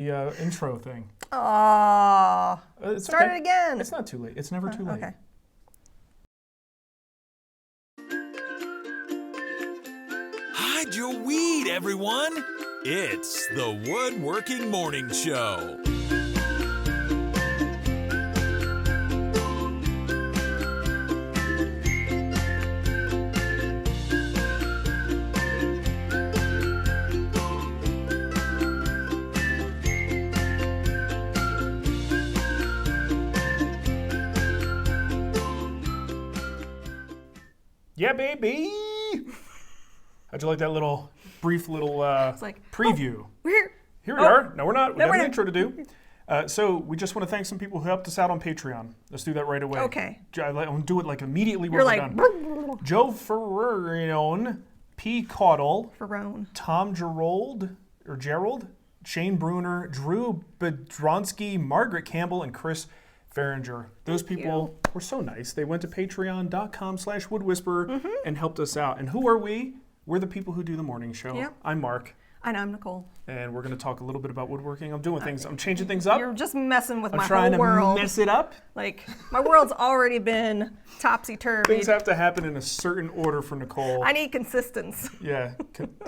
The intro thing. Start okay. it again. It's not too late. It's never too late. Okay. Hide your weed, everyone. It's the Woodworking Morning Show. Yeah, baby. How'd you like that little brief little preview? We're here. Here we are. No, we're not. We No, got we're an not. intro to do. So we just want to thank some people who helped us out on Patreon. Let's do that right away. Okay. I'll do it like immediately when You're we're like, done. Joe Ferrarion, P. Caudle, Ferrone. Tom Gerald, Shane Bruner, Drew Bedronsky, Margaret Campbell, and Chris Farringer. Those people were so nice. They went to patreon.com/woodwhisperer and helped us out. And who are we? We're the people who do the morning show. Yep. I'm Mark. And I'm Nicole. And we're going to talk a little bit about woodworking. I'm doing things. I'm changing things up. You're just messing with my trying whole world. to mess it up. Like, my world's already been topsy-turvy. Things have to happen in a certain order for Nicole. I need consistency. Yeah,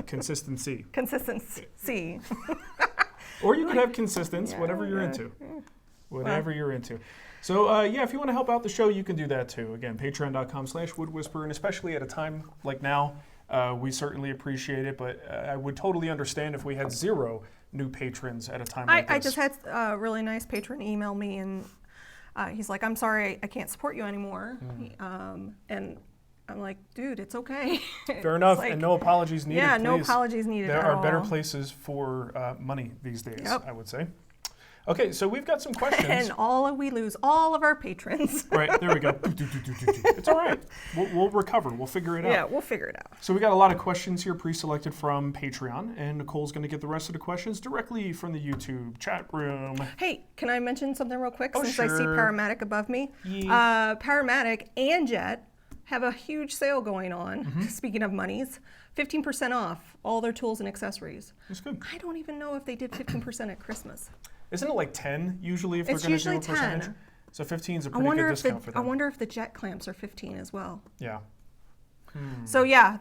consistency. Consistency. Or you could have consistence, whatever you're into. Whatever you're into. So, if you want to help out the show, you can do that too. Again, patreon.com/woodwhisperer, and especially at a time like now, we certainly appreciate it, but I would totally understand if we had 0 new patrons at a time like this. I just had a really nice patron email me, and he's like, I'm sorry, I can't support you anymore. And I'm like, dude, it's okay. Fair enough, like, and no apologies needed. Yeah, no please. apologies needed There at are all. better places for money these days, Yep. I would say. Okay, so we've got some questions. And we lose all of our patrons. Right, there we go. It's all right. We'll recover. We'll figure it out. Yeah, we'll figure it out. So we got a lot of questions here pre-selected from Patreon, and Nicole's going to get the rest of the questions directly from the YouTube chat room. Hey, can I mention something real quick since sure. I see Powermatic above me? Yeah. Powermatic and Jet have a huge sale going on, speaking of monies. 15% off all their tools and accessories. That's good. I don't even know if they did 15% at Christmas. Isn't it like 10 usually if It's they're going to do a usually percentage? 10. So 15 is a pretty good discount for I them. wonder if the Jet clamps are 15 as well. Yeah. So yeah,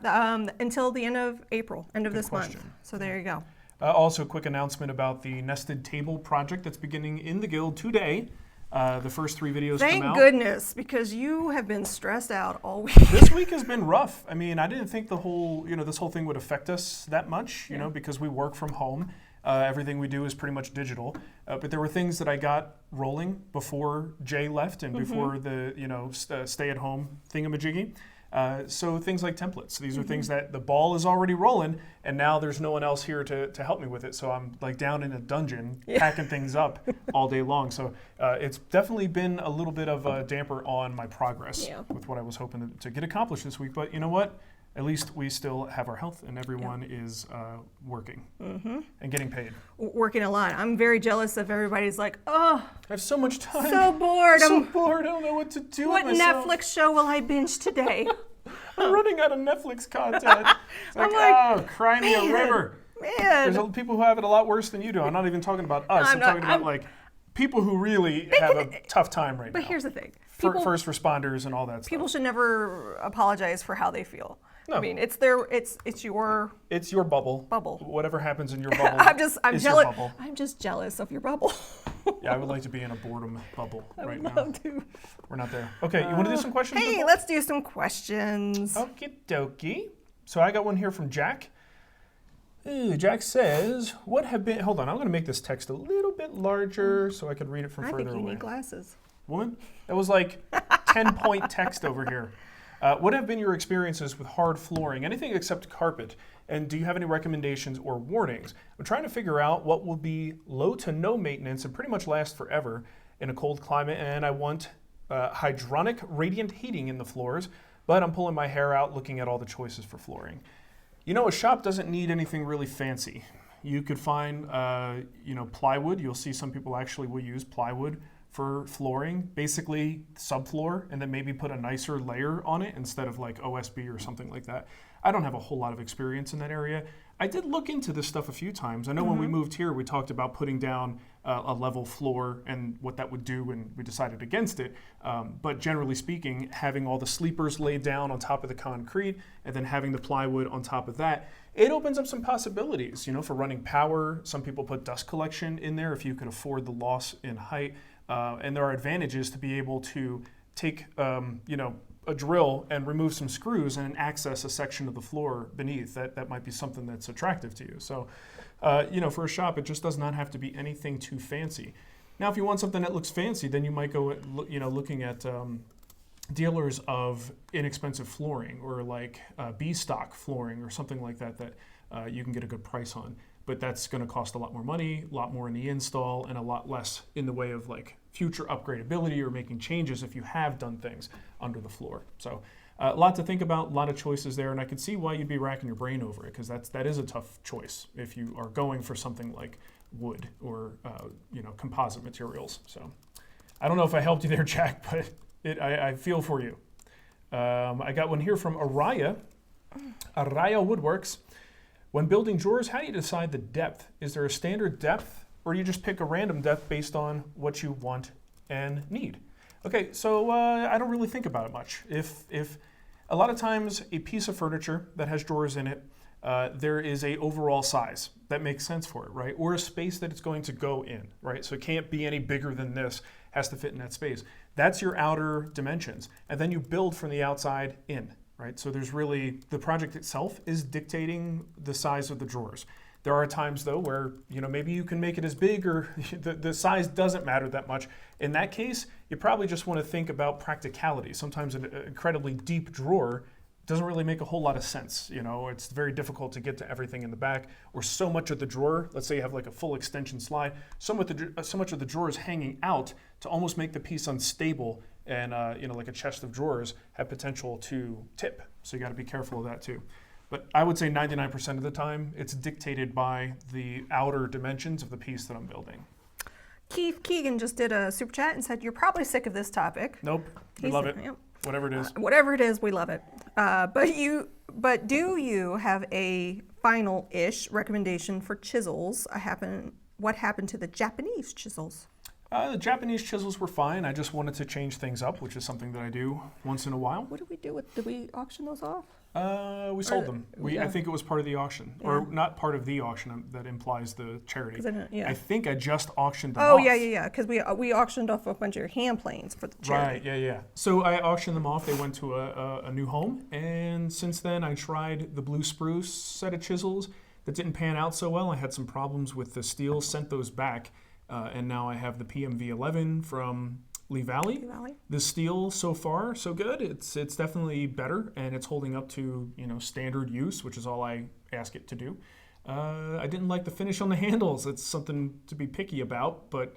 until the end of April, end of Good this question. month. So there you go. Also, a quick announcement about the nested table project that's beginning in the guild today. The first 3 videos Thank come out. goodness, because you have been stressed out all week. This week has been rough. I mean, I didn't think this whole thing would affect us that much, you know, because we work from home. Everything we do is pretty much digital. But there were things that I got rolling before Jay left and before the, stay-at-home thingamajiggy. So things like templates. These are things that the ball is already rolling, and now there's no one else here to help me with it. So I'm like down in a dungeon packing things up all day long. So it's definitely been a little bit of a damper on my progress with what I was hoping to get accomplished this week. But you know what? At least we still have our health, and everyone is working and getting paid. Working a lot. I'm very jealous of everybody's like, oh, I have so much time. so bored. So bored. I don't know what to do What with myself. Netflix show will I binge today? I'm running out of Netflix content. It's like, cry me a river. Man. There's people who have it a lot worse than you do. I'm not even talking about us. I'm talking about like people who really have a tough time right now. But here's the thing. First responders and all that stuff. People should never apologize for how they feel. No. I mean, it's your bubble. Bubble. Whatever happens in your bubble. I'm is jealous. your bubble. I'm just jealous of your bubble. Yeah, I would like to be in a boredom bubble right now. Love to. We're not there. Okay, you want to do some questions? Hey, Nicole? let's do some questions. Okie dokie. So I got one here from Jack. Ooh, Jack says, hold on, I'm going to make this text a little bit larger so I can read it from I further think you away. need glasses. Woman, that was like 10-point text over here. What have been your experiences with hard flooring, anything except carpet? And do you have any recommendations or warnings? I'm trying to figure out what will be low to no maintenance and pretty much last forever in a cold climate, and I want hydronic radiant heating in the floors, but I'm pulling my hair out looking at all the choices for flooring. You know, a shop doesn't need anything really fancy. You could find, plywood. You'll see some people actually will use plywood for flooring, basically subfloor, and then maybe put a nicer layer on it instead of like OSB or something like that. I don't have a whole lot of experience in that area. I did look into this stuff a few times. I know when we moved here, we talked about putting down a level floor and what that would do, and we decided against it. But generally speaking, having all the sleepers laid down on top of the concrete and then having the plywood on top of that, it opens up some possibilities, for running power. Some people put dust collection in there if you could afford the loss in height. And there are advantages to be able to take, a drill and remove some screws and access a section of the floor beneath. That might be something that's attractive to you. So, for a shop, it just does not have to be anything too fancy. Now, if you want something that looks fancy, then you might go, looking at dealers of inexpensive flooring, or like B-stock flooring or something like that you can get a good price on. But that's going to cost a lot more money, a lot more in the install, and a lot less in the way of like future upgradability or making changes if you have done things under the floor. So a lot to think about, a lot of choices there, and I can see why you'd be racking your brain over it, because that is a tough choice if you are going for something like wood or composite materials. So I don't know if I helped you there, Jack, but I feel for you. I got one here from Araya Woodworks. When building drawers, how do you decide the depth? Is there a standard depth, or you just pick a random depth based on what you want and need? Okay, so I don't really think about it much. If a lot of times a piece of furniture that has drawers in it, there is a overall size that makes sense for it, right? Or a space that it's going to go in, right? So it can't be any bigger than this, has to fit in that space. That's your outer dimensions. And then you build from the outside in. Right? So there's really, the project itself is dictating the size of the drawers. There are times though where, maybe you can make it as big, or the size doesn't matter that much. In that case, you probably just want to think about practicality. Sometimes an incredibly deep drawer doesn't really make a whole lot of sense. It's very difficult to get to everything in the back, or so much of the drawer, let's say you have like a full extension slide, so much of the drawer is hanging out to almost make the piece unstable. And like a chest of drawers have potential to tip. So you got to be careful of that too. But I would say 99% of the time, it's dictated by the outer dimensions of the piece that I'm building. Keith Keegan just did a super chat and said, "You're probably sick of this topic." Nope, we love it. Yep. Whatever it is. Whatever it is, we love it. But do you have a final-ish recommendation for chisels? What happened to the Japanese chisels? The Japanese chisels were fine. I just wanted to change things up, which is something that I do once in a while. What did we do did we auction those off? We sold them. I think it was part of the auction, or not part of the auction. That implies the charity. I think I just auctioned them off. off. Yeah. Because we auctioned off a bunch of your hand planes for the charity. Right. Yeah. So I auctioned them off. They went to a new home, and since then I tried the blue spruce set of chisels that didn't pan out so well. I had some problems with the steel. Sent those back. And now I have the PMV11 from Lee Valley. The steel so far so good. It's definitely better, and it's holding up to standard use, which is all I ask it to do. I didn't like the finish on the handles. It's something to be picky about, but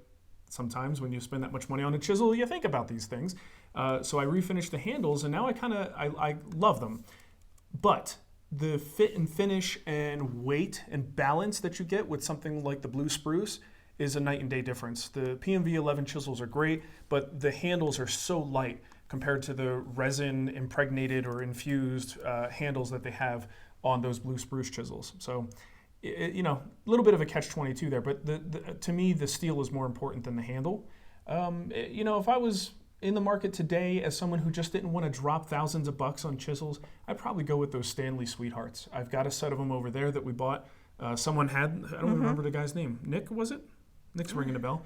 sometimes when you spend that much money on a chisel, you think about these things. So I refinished the handles, and now I love them. But the fit and finish and weight and balance that you get with something like the blue spruce is a night and day difference. The PMV11 chisels are great, but the handles are so light compared to the resin impregnated or infused handles that they have on those blue spruce chisels. So, a little bit of a catch-22 there, but to me, the steel is more important than the handle. If I was in the market today as someone who just didn't want to drop thousands of bucks on chisels, I'd probably go with those Stanley Sweethearts. I've got a set of them over there that we bought. Someone had, I don't remember the guy's name. Nick, was it? Nick's ringing a bell.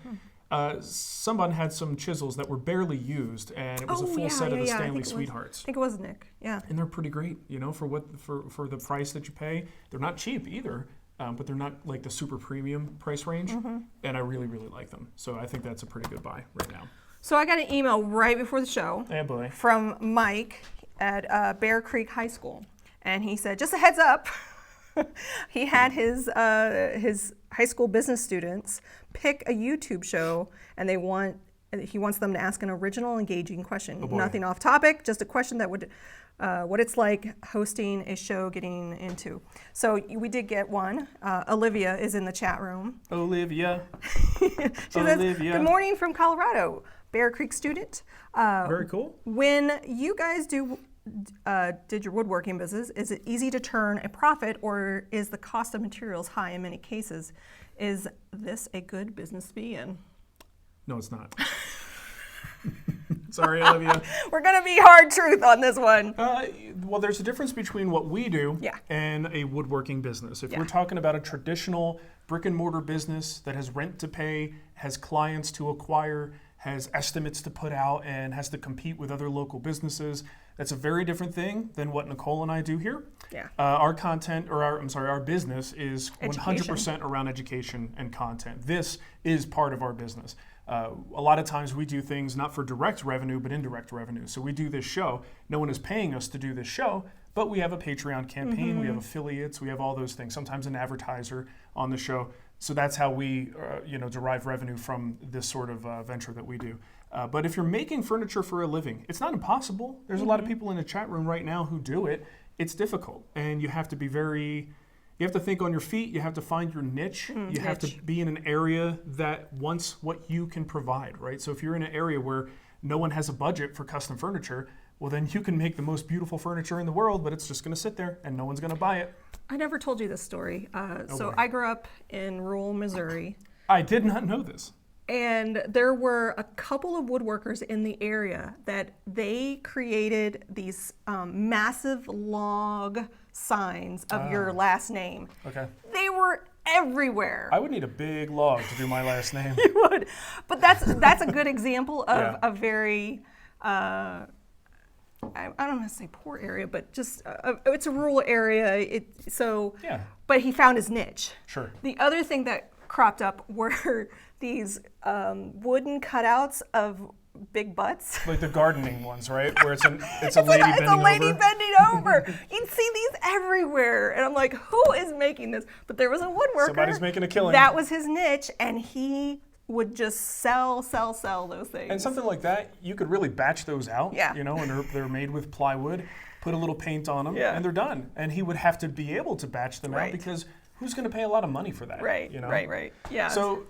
Someone had some chisels that were barely used, and it was a full set of the Stanley Sweethearts. I think it was Nick, yeah. And they're pretty great, for the price that you pay. They're not cheap either, but they're not like the super premium price range, and I really, really like them. So I think that's a pretty good buy right now. So I got an email right before the show from Mike at Bear Creek High School, and he said, just a heads up, he had his high school business students pick a YouTube show, and he wants them to ask an original, engaging question. Nothing off topic, just a question that would, what it's like hosting a show, getting into. So we did get one. Olivia is in the chat room. Olivia. She says, good morning from Colorado, Bear Creek student. Very cool. When you guys do did your woodworking business, is it easy to turn a profit, or is the cost of materials high in many cases? Is this a good business to be in? No, it's not. Sorry, Olivia. We're going to be hard truth on this one. Well, there's a difference between what we do Yeah. and a woodworking business. If Yeah. we're talking about a traditional brick and mortar business that has rent to pay, has clients to acquire, has estimates to put out, and has to compete with other local businesses, that's a very different thing than what Nicole and I do here. Yeah. Our business is Education. 100% around education and content. This is part of our business. A lot of times we do things not for direct revenue, but indirect revenue. So we do this show. No one is paying us to do this show, but we have a Patreon campaign, we have affiliates, we have all those things, sometimes an advertiser on the show. So that's how we derive revenue from this sort of venture that we do. But if you're making furniture for a living, it's not impossible. There's a lot of people in the chat room right now who do it. It's difficult, and you have to be you have to think on your feet. You have to find your niche. You have to be in an area that wants what you can provide, right? So if you're in an area where no one has a budget for custom furniture, well, then you can make the most beautiful furniture in the world, but it's just going to sit there and no one's going to buy it. I never told you this story. So I grew up in rural Missouri. I did not know this. And there were a couple of woodworkers in the area that they created these massive log signs of your last name. Okay. They were everywhere. I would need a big log to do my last name. You would. But that's a good example of a very, I don't want to say poor area, but just, it's a rural area. Yeah. But he found his niche. Sure. The other thing that cropped up were these wooden cutouts of big butts. Like the gardening ones, right? Where it's a lady bending over. It's a lady bending over. You'd see these everywhere. And I'm like, who is making this? But there was a woodworker. Somebody's making a killing. That was his niche, and he would just sell those things. And something like that, you could really batch those out, Yeah. And they're made with plywood, put a little paint on them, Yeah. and they're done. And he would have to be able to batch them out Right. because who's going to pay a lot of money for that? Right, right. Yeah. So,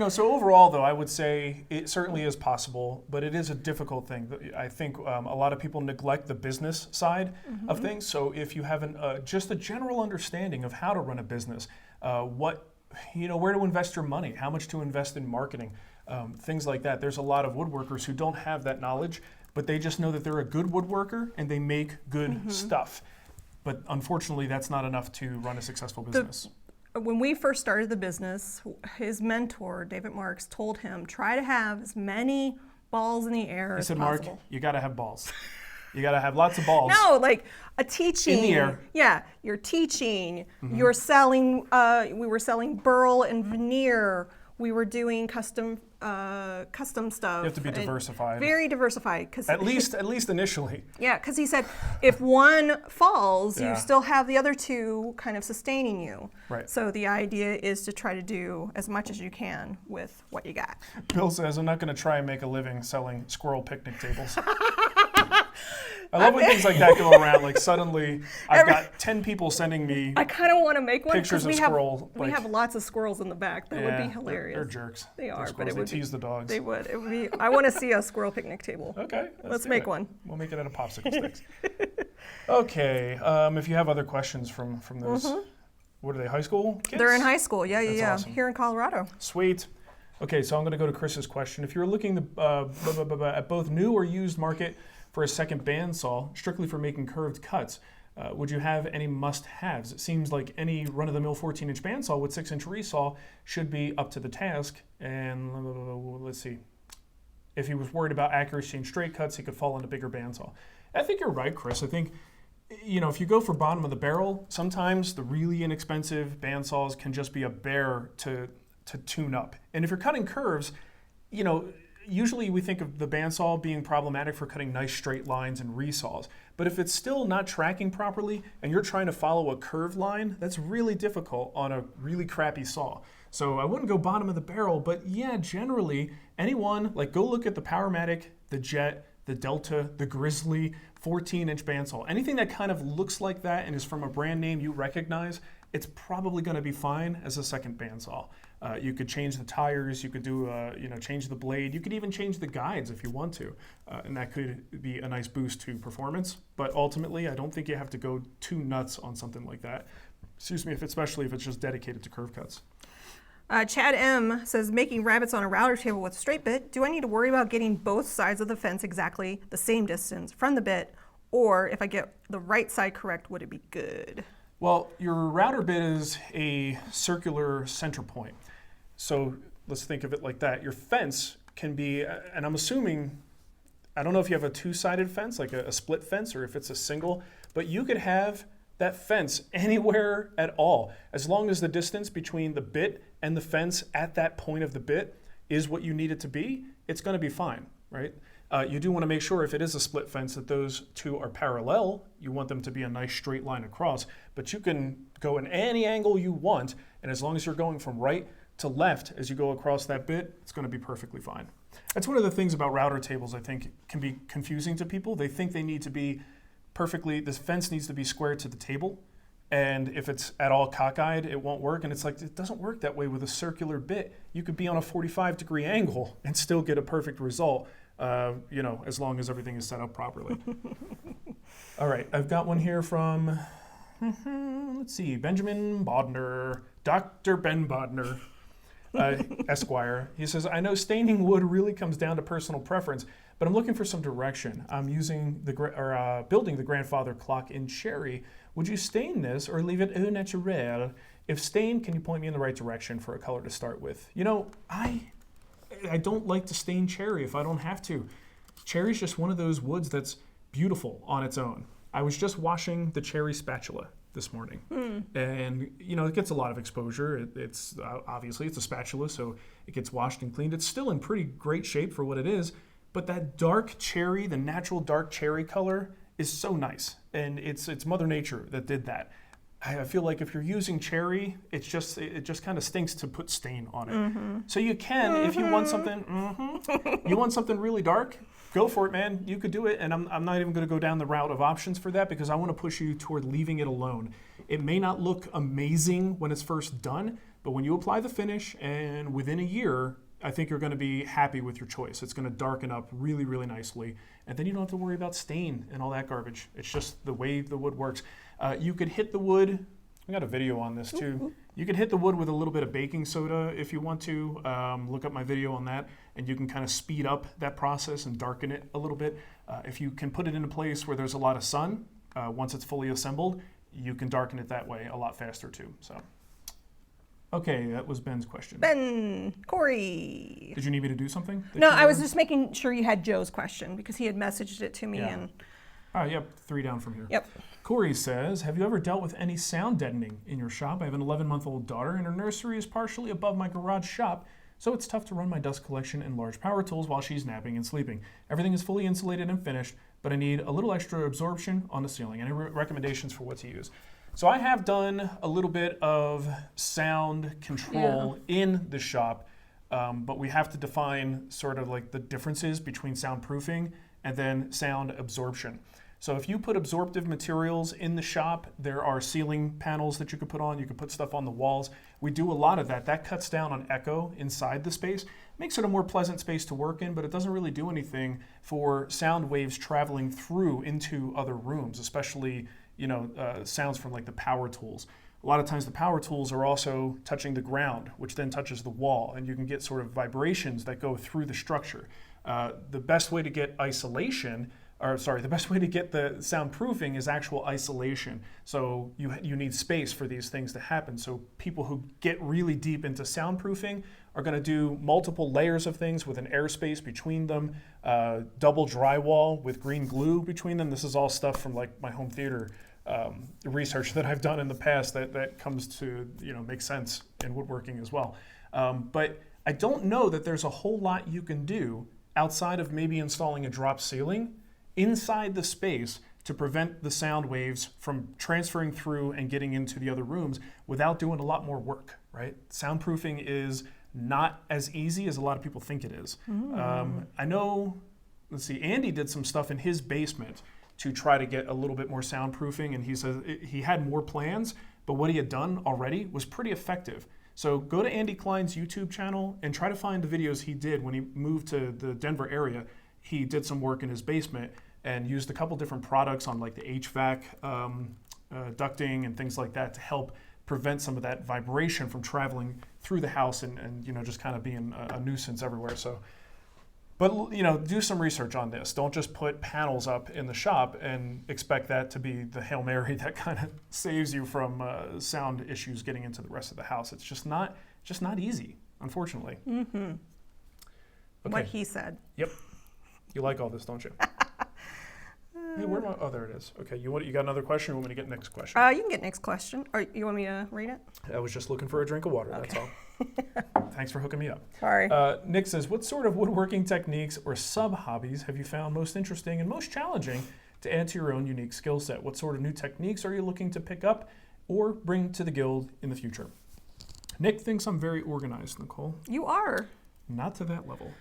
so overall, though, I would say it certainly is possible, but it is a difficult thing. I think a lot of people neglect the business side of things. So if you have just a general understanding of how to run a business, where to invest your money, how much to invest in marketing, things like that. There's a lot of woodworkers who don't have that knowledge, but they just know that they're a good woodworker and they make good stuff. But unfortunately, that's not enough to run a successful business. When we first started the business, his mentor, David Marks, told him, try to have as many balls in the air as possible. He said, Mark, you got to have balls. You got to have lots of balls. No, like a teaching. In the air. Yeah, you're teaching. You're selling, we were selling burl and veneer. We were doing custom stuff. You have to be diversified. Very diversified. At least initially. Yeah, because he said if one falls, Yeah. you still have the other two kind of sustaining you. Right. So the idea is to try to do as much as you can with what you got. Bill says, I'm not going to try and make a living selling squirrel picnic tables. I love when things like that go around. Like suddenly, I've got 10 people sending me I kind of want to make one pictures of squirrel. We have lots of squirrels in the back. That would be hilarious. They're jerks. They are, They're but it would they tease the dogs. They would. It would be. I want to see a squirrel picnic table. Okay. Let's do make it. one. We'll make it out of popsicle sticks. Okay. If you have other questions from those, what are they, high school kids? They're in high school. Yeah. That's awesome. Here in Colorado. Sweet. Okay, so I'm going to go to Chris's question. If you're looking at both new or used market for a second bandsaw, strictly for making curved cuts, would you have any must-haves? It seems like any run-of-the-mill 14-inch bandsaw with 6-inch resaw should be up to the task. And let's see. If he was worried about accuracy and straight cuts, he could fall into bigger bandsaw. I think you're right, Chris. I think, if you go for bottom of the barrel, sometimes the really inexpensive bandsaws can just be a bear to tune up. And if you're cutting curves, usually we think of the bandsaw being problematic for cutting nice straight lines and resaws. But if it's still not tracking properly and you're trying to follow a curved line, that's really difficult on a really crappy saw. So I wouldn't go bottom of the barrel, but yeah, generally anyone, go look at the Powermatic, the Jet, the Delta, the Grizzly, 14-inch bandsaw. Anything that kind of looks like that and is from a brand name you recognize, it's probably going to be fine as a second bandsaw. You could change the tires. You could do, change the blade. You could even change the guides if you want to, and that could be a nice boost to performance. But ultimately, I don't think you have to go too nuts on something like that. Excuse me, especially if it's just dedicated to curve cuts. Chad M says, making rabbets on a router table with a straight bit, do I need to worry about getting both sides of the fence exactly the same distance from the bit? Or if I get the right side correct, would it be good? Well, your router bit is a circular center point. So let's think of it like that. Your fence can be, and I'm assuming, I don't know if you have a two-sided fence, like a split fence, or if it's a single, but you could have that fence anywhere at all, as long as the distance between the bit and the fence at that point of the bit is what you need it to be, it's going to be fine, right? You do want to make sure if it is a split fence that those two are parallel. You want them to be a nice straight line across, but you can go in any angle you want, and as long as you're going from right to left as you go across that bit, it's going to be perfectly fine. That's one of the things about router tables I think can be confusing to people. They think they need to be this fence needs to be square to the table, and if it's at all cockeyed, it won't work. And it's like, it doesn't work that way with a circular bit. You could be on a 45-degree angle and still get a perfect result, as long as everything is set up properly. All right, I've got one here from, let's see, Benjamin Bodner, Dr. Ben Bodner, Esquire. He says, I know staining wood really comes down to personal preference, but I'm looking for some direction. I'm building the grandfather clock in cherry. Would you stain this or leave it au naturel? If stained, can you point me in the right direction for a color to start with? I don't like to stain cherry if I don't have to. Cherry's just one of those woods that's beautiful on its own. I was just washing the cherry spatula this morning, and it gets a lot of exposure. It's obviously it's a spatula, so it gets washed and cleaned. It's still in pretty great shape for what it is, but that dark cherry, the natural dark cherry color, is so nice, and it's Mother Nature that did that. I feel like if you're using cherry, it just kind of stinks to put stain on it. So you can, if you want something really dark, go for it, man. You could do it, and I'm not even going to go down the route of options for that because I want to push you toward leaving it alone. It may not look amazing when it's first done, but when you apply the finish and within a year, I think you're going to be happy with your choice. It's going to darken up really, really nicely, and then you don't have to worry about stain and all that garbage. It's just the way the wood works. You could hit the wood. I got a video on this too. You could hit the wood with a little bit of baking soda if you want to. Look up my video on that, and you can kind of speed up that process and darken it a little bit. If you can put it in a place where there's a lot of sun, once it's fully assembled, you can darken it that way a lot faster too. So, okay, that was Ben's question. Ben, Corey. Did you need me to do something? No, I was just making sure you had Joe's question because he had messaged it to me. Yeah. Yep, 3 down from here. Yep. Corey says, have you ever dealt with any sound deadening in your shop? I have an 11-month-old daughter, and her nursery is partially above my garage shop, so it's tough to run my dust collection and large power tools while she's napping and sleeping. Everything is fully insulated and finished, but I need a little extra absorption on the ceiling. Any recommendations for what to use? So I have done a little bit of sound control in the shop, but we have to define sort of like the differences between soundproofing and then sound absorption. So if you put absorptive materials in the shop, there are ceiling panels that you could put on. You could put stuff on the walls. We do a lot of that. That cuts down on echo inside the space, makes it a more pleasant space to work in, but it doesn't really do anything for sound waves traveling through into other rooms, especially sounds from like the power tools. A lot of times the power tools are also touching the ground, which then touches the wall, and you can get sort of vibrations that go through the structure. The best way to get the best way to get the soundproofing is actual isolation. So you need space for these things to happen. So people who get really deep into soundproofing are going to do multiple layers of things with an airspace between them, double drywall with green glue between them. This is all stuff from like my home theater research that I've done in the past that comes to make sense in woodworking as well. But I don't know that there's a whole lot you can do outside of maybe installing a drop ceiling inside the space to prevent the sound waves from transferring through and getting into the other rooms without doing a lot more work, right? Soundproofing is not as easy as a lot of people think it is. I know, Andy did some stuff in his basement to try to get a little bit more soundproofing, and he says he had more plans, but what he had done already was pretty effective. So go to Andy Klein's YouTube channel and try to find the videos he did when he moved to the Denver area. He did some work in his basement and used a couple different products on like the HVAC ducting and things like that to help prevent some of that vibration from traveling through the house and you know, just kind of being a nuisance everywhere. So, but you know, do some research on this. Don't just put panels up in the shop and expect that to be the Hail Mary that kind of saves you from sound issues getting into the rest of the house. It's just not easy, unfortunately. Mm-hmm. Okay. What he said. Yep. You like all this, don't you? Hey, where am I? Oh, there it is. Okay, you got another question, or you want me to get next question? You can get next question. Or you want me to read it? I was just looking for a drink of water, Okay. that's all. Thanks for hooking me up. Sorry. Nick says, what sort of woodworking techniques or sub-hobbies have you found most interesting and most challenging to add to your own unique skill set? What sort of new techniques are you looking to pick up or bring to the guild in the future? Nick thinks I'm very organized, Nicole. You are. Not to that level.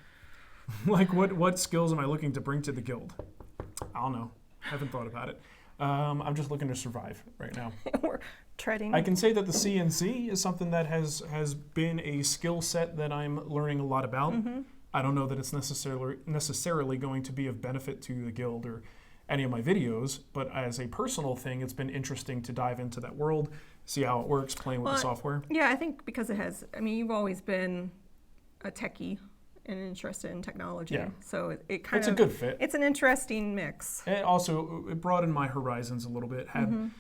Like, what skills am I looking to bring to the guild? I don't know. Haven't thought about it. I'm just looking to survive right now. We're treading. I can say that the CNC is something that has been a skill set that I'm learning a lot about. Mm-hmm. I don't know that it's necessarily going to be of benefit to the guild or any of my videos, but as a personal thing, it's been interesting to dive into that world, see how it works, playing with the software. Yeah, I think because it has, I mean, you've always been a techie and interested in technology. Yeah. So it kind It's of... a good fit. It's an interesting mix. And also, it broadened my horizons a little bit, kind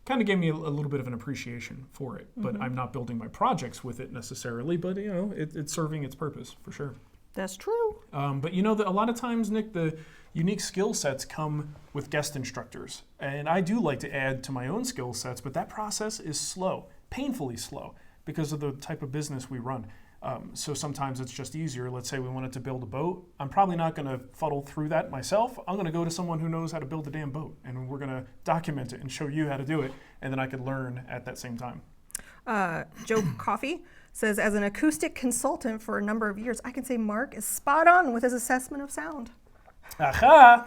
of gave me a little bit of an appreciation for it, but I'm not building my projects with it necessarily, but you know, it's serving its purpose for sure. That's true. But you know, a lot of times, Nick, the unique skill sets come with guest instructors. And I do like to add to my own skill sets, but that process is slow, painfully slow, because of the type of business we run. So sometimes it's just easier. Let's say we wanted to build a boat. I'm probably not going to fuddle through that myself. I'm going to go to someone who knows how to build a damn boat, and we're going to document it and show you how to do it, and then I could learn at that same time. Joe Coffey says, as an acoustic consultant for a number of years, I can say Mark is spot on with his assessment of sound. Aha!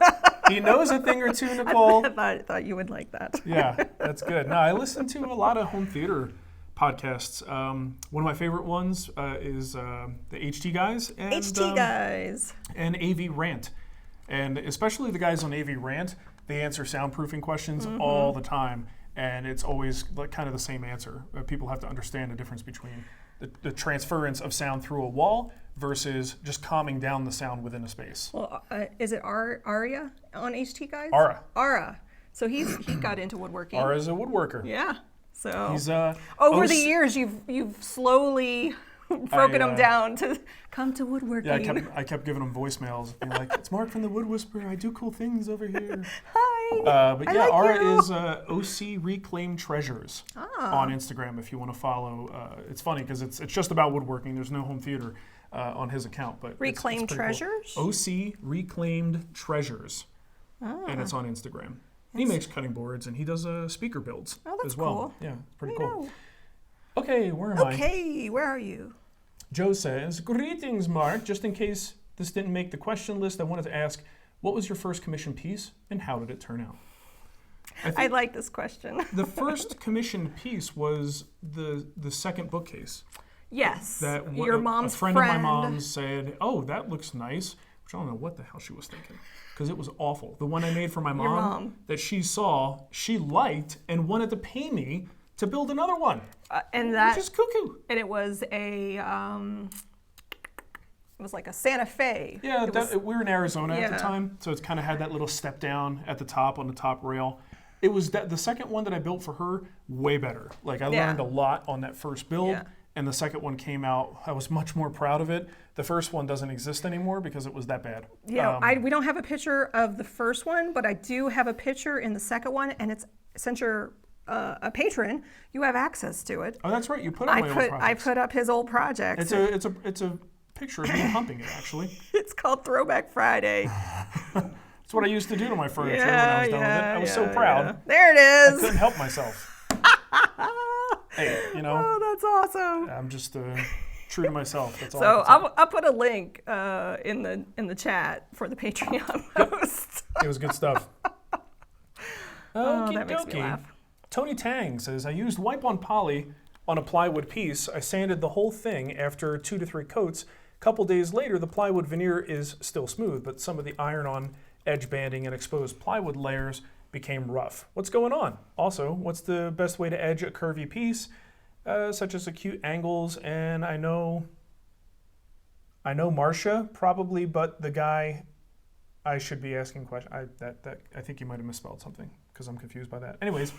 He knows a thing or two, Nicole. I thought you would like that. Yeah, that's good. No, I listen to a lot of home theater podcasts. One of my favorite ones is the HT Guys. And, Guys. And AV Rant. And especially the guys on AV Rant, they answer soundproofing questions all the time. And it's always like kind of the same answer. People have to understand the difference between the transference of sound through a wall versus just calming down the sound within a space. Well, is it Aria on HT Guys? Ara. So he got into woodworking. Ara's a woodworker. Yeah. So he's over the years, you've slowly broken them down to come to woodworking. Yeah, I kept giving him voicemails, being like, "It's Mark from the WoodWhisperer. I do cool things over here." Hi. But yeah, Ara is OC Reclaimed Treasures on Instagram. If you want to follow, it's funny because it's just about woodworking. There's no home theater on his account, but Reclaimed Treasures. Cool. OC Reclaimed Treasures, and it's on Instagram. He makes cutting boards and he does speaker builds as well. Cool. Yeah, it's pretty cool. Okay, where am I? Okay, where are you? Joe says, greetings, Mark. Just in case this didn't make the question list, I wanted to ask, what was your first commission piece and how did it turn out? I like this question. The first commissioned piece was the second bookcase. Yes, That your mom's a friend of my mom's said, oh, that looks nice, which I don't know what the hell she was thinking. Because it was awful. The one I made for my mom that she saw, she liked and wanted to pay me to build another one. Which is cuckoo. And it was it was like a Santa Fe. Yeah, we were in Arizona at the time, so it's kind of had that little step down at the top on the top rail. It was the second one that I built for her, way better. Like I learned a lot on that first build. And the second one came out, I was much more proud of it. The first one doesn't exist anymore because it was that bad. Yeah, we don't have a picture of the first one, but I do have a picture in the second one, and it's, since you're a patron, you have access to it. Oh, that's right, you put up my old projects. I put up his old projects. It's a picture of me humping it, actually. It's called Throwback Friday. That's what I used to do to my furniture when I was done with it. I was so proud. Yeah. There it is. I couldn't help myself. Hey, you know. Oh, that's awesome. I'm just true to myself. That's all. So I'll put a link in the chat for the Patreon post. It was good stuff. Oh, that makes me laugh. Tony Tang says, I used wipe on poly on a plywood piece. I sanded the whole thing after 2 to 3 coats. A couple days later, the plywood veneer is still smooth, but some of the iron-on edge banding and exposed plywood layers became rough. What's going on? Also, what's the best way to edge a curvy piece, such as acute angles? And I know Marcia probably, but the guy I should be asking questions. I think you might have misspelled something because I'm confused by that. Anyways,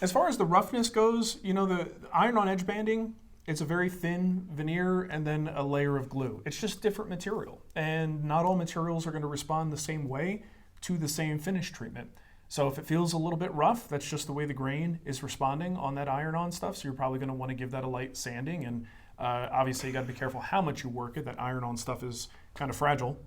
as far as the roughness goes, the iron-on edge banding, it's a very thin veneer and then a layer of glue. It's just different material, and not all materials are going to respond the same way to the same finish treatment. So if it feels a little bit rough, that's just the way the grain is responding on that iron-on stuff. So you're probably going to want to give that a light sanding, and obviously you got to be careful how much you work it. That iron-on stuff is kind of fragile,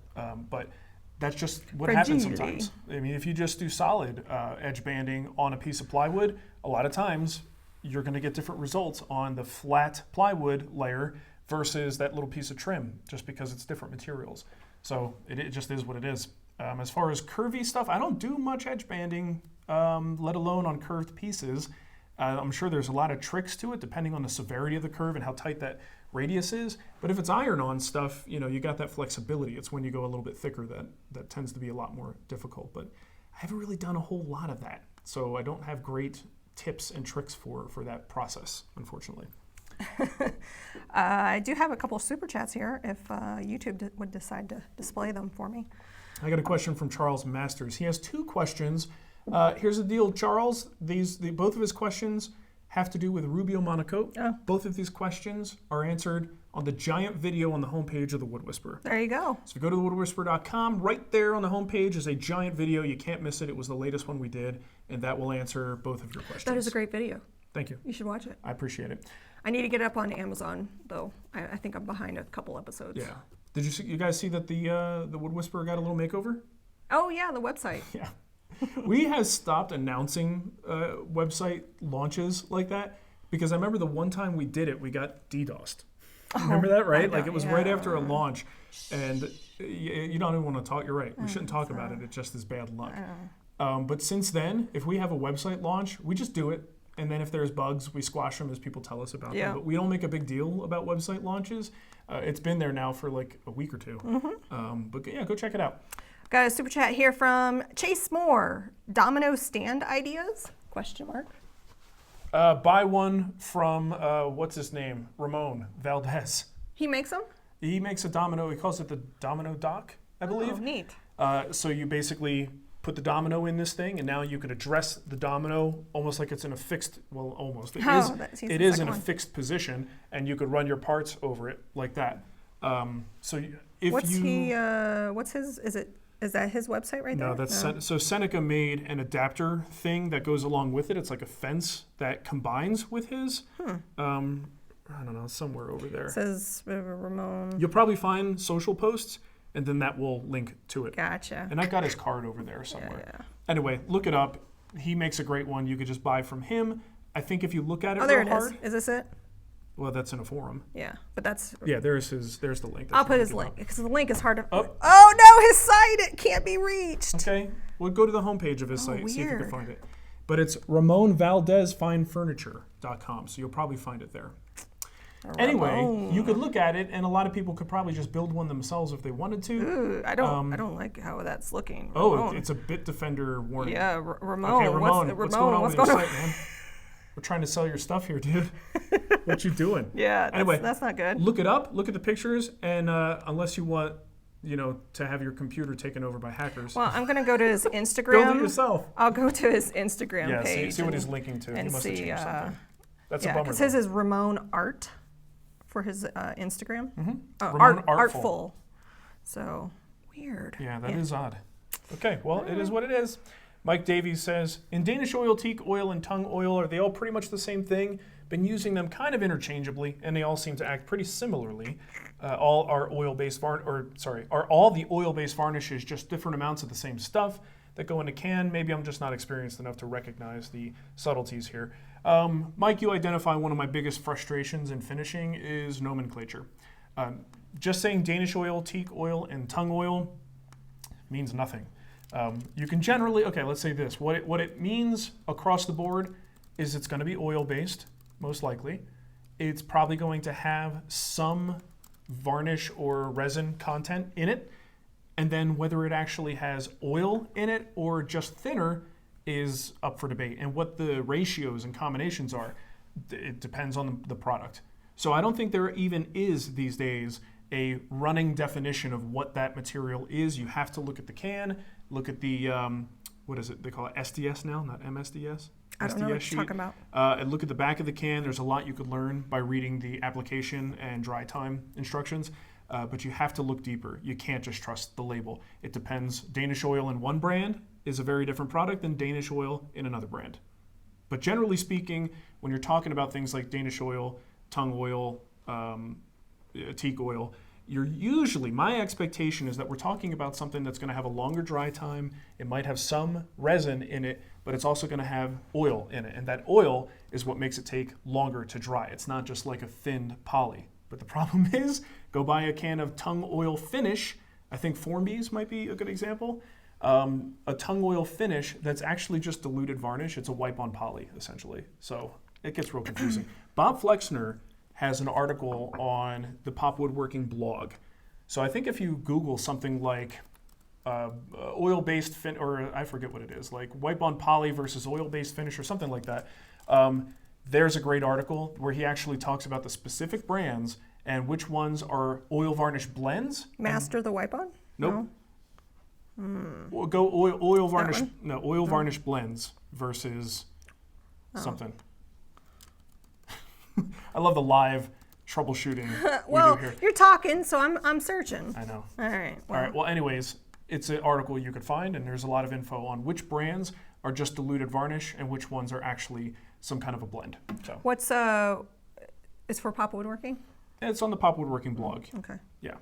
but that's just what happens sometimes. I mean, if you just do solid edge banding on a piece of plywood, a lot of times you're going to get different results on the flat plywood layer versus that little piece of trim, just because it's different materials. So it just is what it is. As far as curvy stuff, I don't do much edge banding, let alone on curved pieces. I'm sure there's a lot of tricks to it depending on the severity of the curve and how tight that radius is. But if it's iron-on stuff, you got that flexibility. It's when you go a little bit thicker that tends to be a lot more difficult. But I haven't really done a whole lot of that, so I don't have great tips and tricks for that process, unfortunately. I do have a couple of super chats here if YouTube would decide to display them for me. I got a question from Charles Masters. He has 2 questions. Here's the deal, Charles. Both of his questions have to do with Rubio Monocoat. Oh. Both of these questions are answered on the giant video on the homepage of the WoodWhisperer. There you go. So if you go to woodwhisperer.com, right there on the homepage is a giant video. You can't miss it. It was the latest one we did, and that will answer both of your questions. That is a great video. Thank you. You should watch it. I appreciate it. I need to get it up on Amazon, though. I think I'm behind a couple episodes. Yeah. Did you guys see that the WoodWhisperer got a little makeover? Oh, yeah, the website. Yeah. We have stopped announcing website launches like that because I remember the one time we did it, we got DDoSed. Remember that, right? Like it was right after a launch, and you don't even want to talk. You're right. We shouldn't talk about it. It just is bad luck. But since then, if we have a website launch, we just do it. And then if there's bugs, we squash them as people tell us about them. But we don't make a big deal about website launches. It's been there now for like a week or 2. But yeah, go check it out. Got a super chat here from Chase Moore. Domino stand ideas? Question mark. Buy one from, what's his name? Ramon Valdez. He makes them? He makes a domino. He calls it the domino dock, I believe. Oh, neat. So you basically put the domino in this thing, and now you could address the domino almost like it's in a fixed, well, almost. It is in a fixed position, and you could run your parts over it like that. So if what's his, is that his website right there? No, that's so Seneca made an adapter thing that goes along with it. It's like a fence that combines with his. I don't know, somewhere over there. It says Ramon. You'll probably find social posts, and then that will link to it. Gotcha. And I got his card over there somewhere. Yeah. Anyway, look it up. He makes a great one. You could just buy from him. I think if you look at it there real hard. Is this it? Well, that's in a forum. Yeah, but that's... Yeah, there's the link. I'll put his link, because the link is hard to... Oh, no, his site, it can't be reached. Okay, well, go to the homepage of his site, weird. see if you can find it. But it's RamonValdezFineFurniture.com, so you'll probably find it there. Anyway, you could look at it, and a lot of people could probably just build one themselves if they wanted to. Ooh, I don't like how that's looking. Ramon. Oh, it's a Bit Defender warning. Yeah, Ramon. Okay, Ramon, what's going on with your site, man? We're trying to sell your stuff here, dude. What you doing? Yeah, anyway, that's not good. Look it up. Look at the pictures, and unless you want, to have your computer taken over by hackers. Well, I'm gonna go to his Instagram. Build it yourself. I'll go to his Instagram page. Yeah, see what he's linking to. He must have changed something. That's a bummer. Because his is Ramon Art for his Instagram. Ramon Artful. So weird. Yeah, that is odd. Okay, well, it is what it is. Mike Davies says, in Danish oil, teak oil, and tung oil, are they all pretty much the same thing? Been using them kind of interchangeably, and they all seem to act pretty similarly. Are all the oil-based varnishes just different amounts of the same stuff that go in a can? Maybe I'm just not experienced enough to recognize the subtleties here. Mike, you identify one of my biggest frustrations in finishing is nomenclature. Just saying Danish oil, teak oil, and tung oil means nothing. You can generally, let's say this. What it means across the board is it's going to be oil-based, most likely. It's probably going to have some varnish or resin content in it. And then whether it actually has oil in it or just thinner is up for debate. And what the ratios and combinations are, it depends on the product. So I don't think there even is these days a running definition of what that material is. You have to look at the can, look at the, what is it? They call it SDS now, not MSDS? I don't know what you're talking about. And look at the back of the can. There's a lot you could learn by reading the application and dry time instructions. But you have to look deeper. You can't just trust the label. It depends. Danish oil in one brand is a very different product than Danish oil in another brand. But generally speaking, when you're talking about things like Danish oil, tung oil, teak oil, you're usually, my expectation is that we're talking about something that's going to have a longer dry time. It might have some resin in it, but it's also going to have oil in it. And that oil is what makes it take longer to dry. It's not just like a thinned poly. But the problem is, go buy a can of tung oil finish. I think Formby's might be a good example. A tung oil finish that's actually just diluted varnish. It's a wipe-on poly, essentially. So it gets real confusing. Bob Flexner has an article on the Pop Woodworking blog. So I think if you Google something like oil-based or I forget what it is, like wipe-on poly versus oil-based finish or something like that, there's a great article where he actually talks about the specific brands and which ones are oil varnish blends. Master the wipe-on? Nope. No. Go oil varnish. No, oil varnish blends versus something. I love the live troubleshooting. Well, we do here. You're talking, so I'm searching. I know. All right. All right. Well, anyways, it's an article you could find, and there's a lot of info on which brands are just diluted varnish and which ones are actually some kind of a blend. So what's is for Pop Woodworking? It's on the Pop Woodworking blog. Okay. Yeah.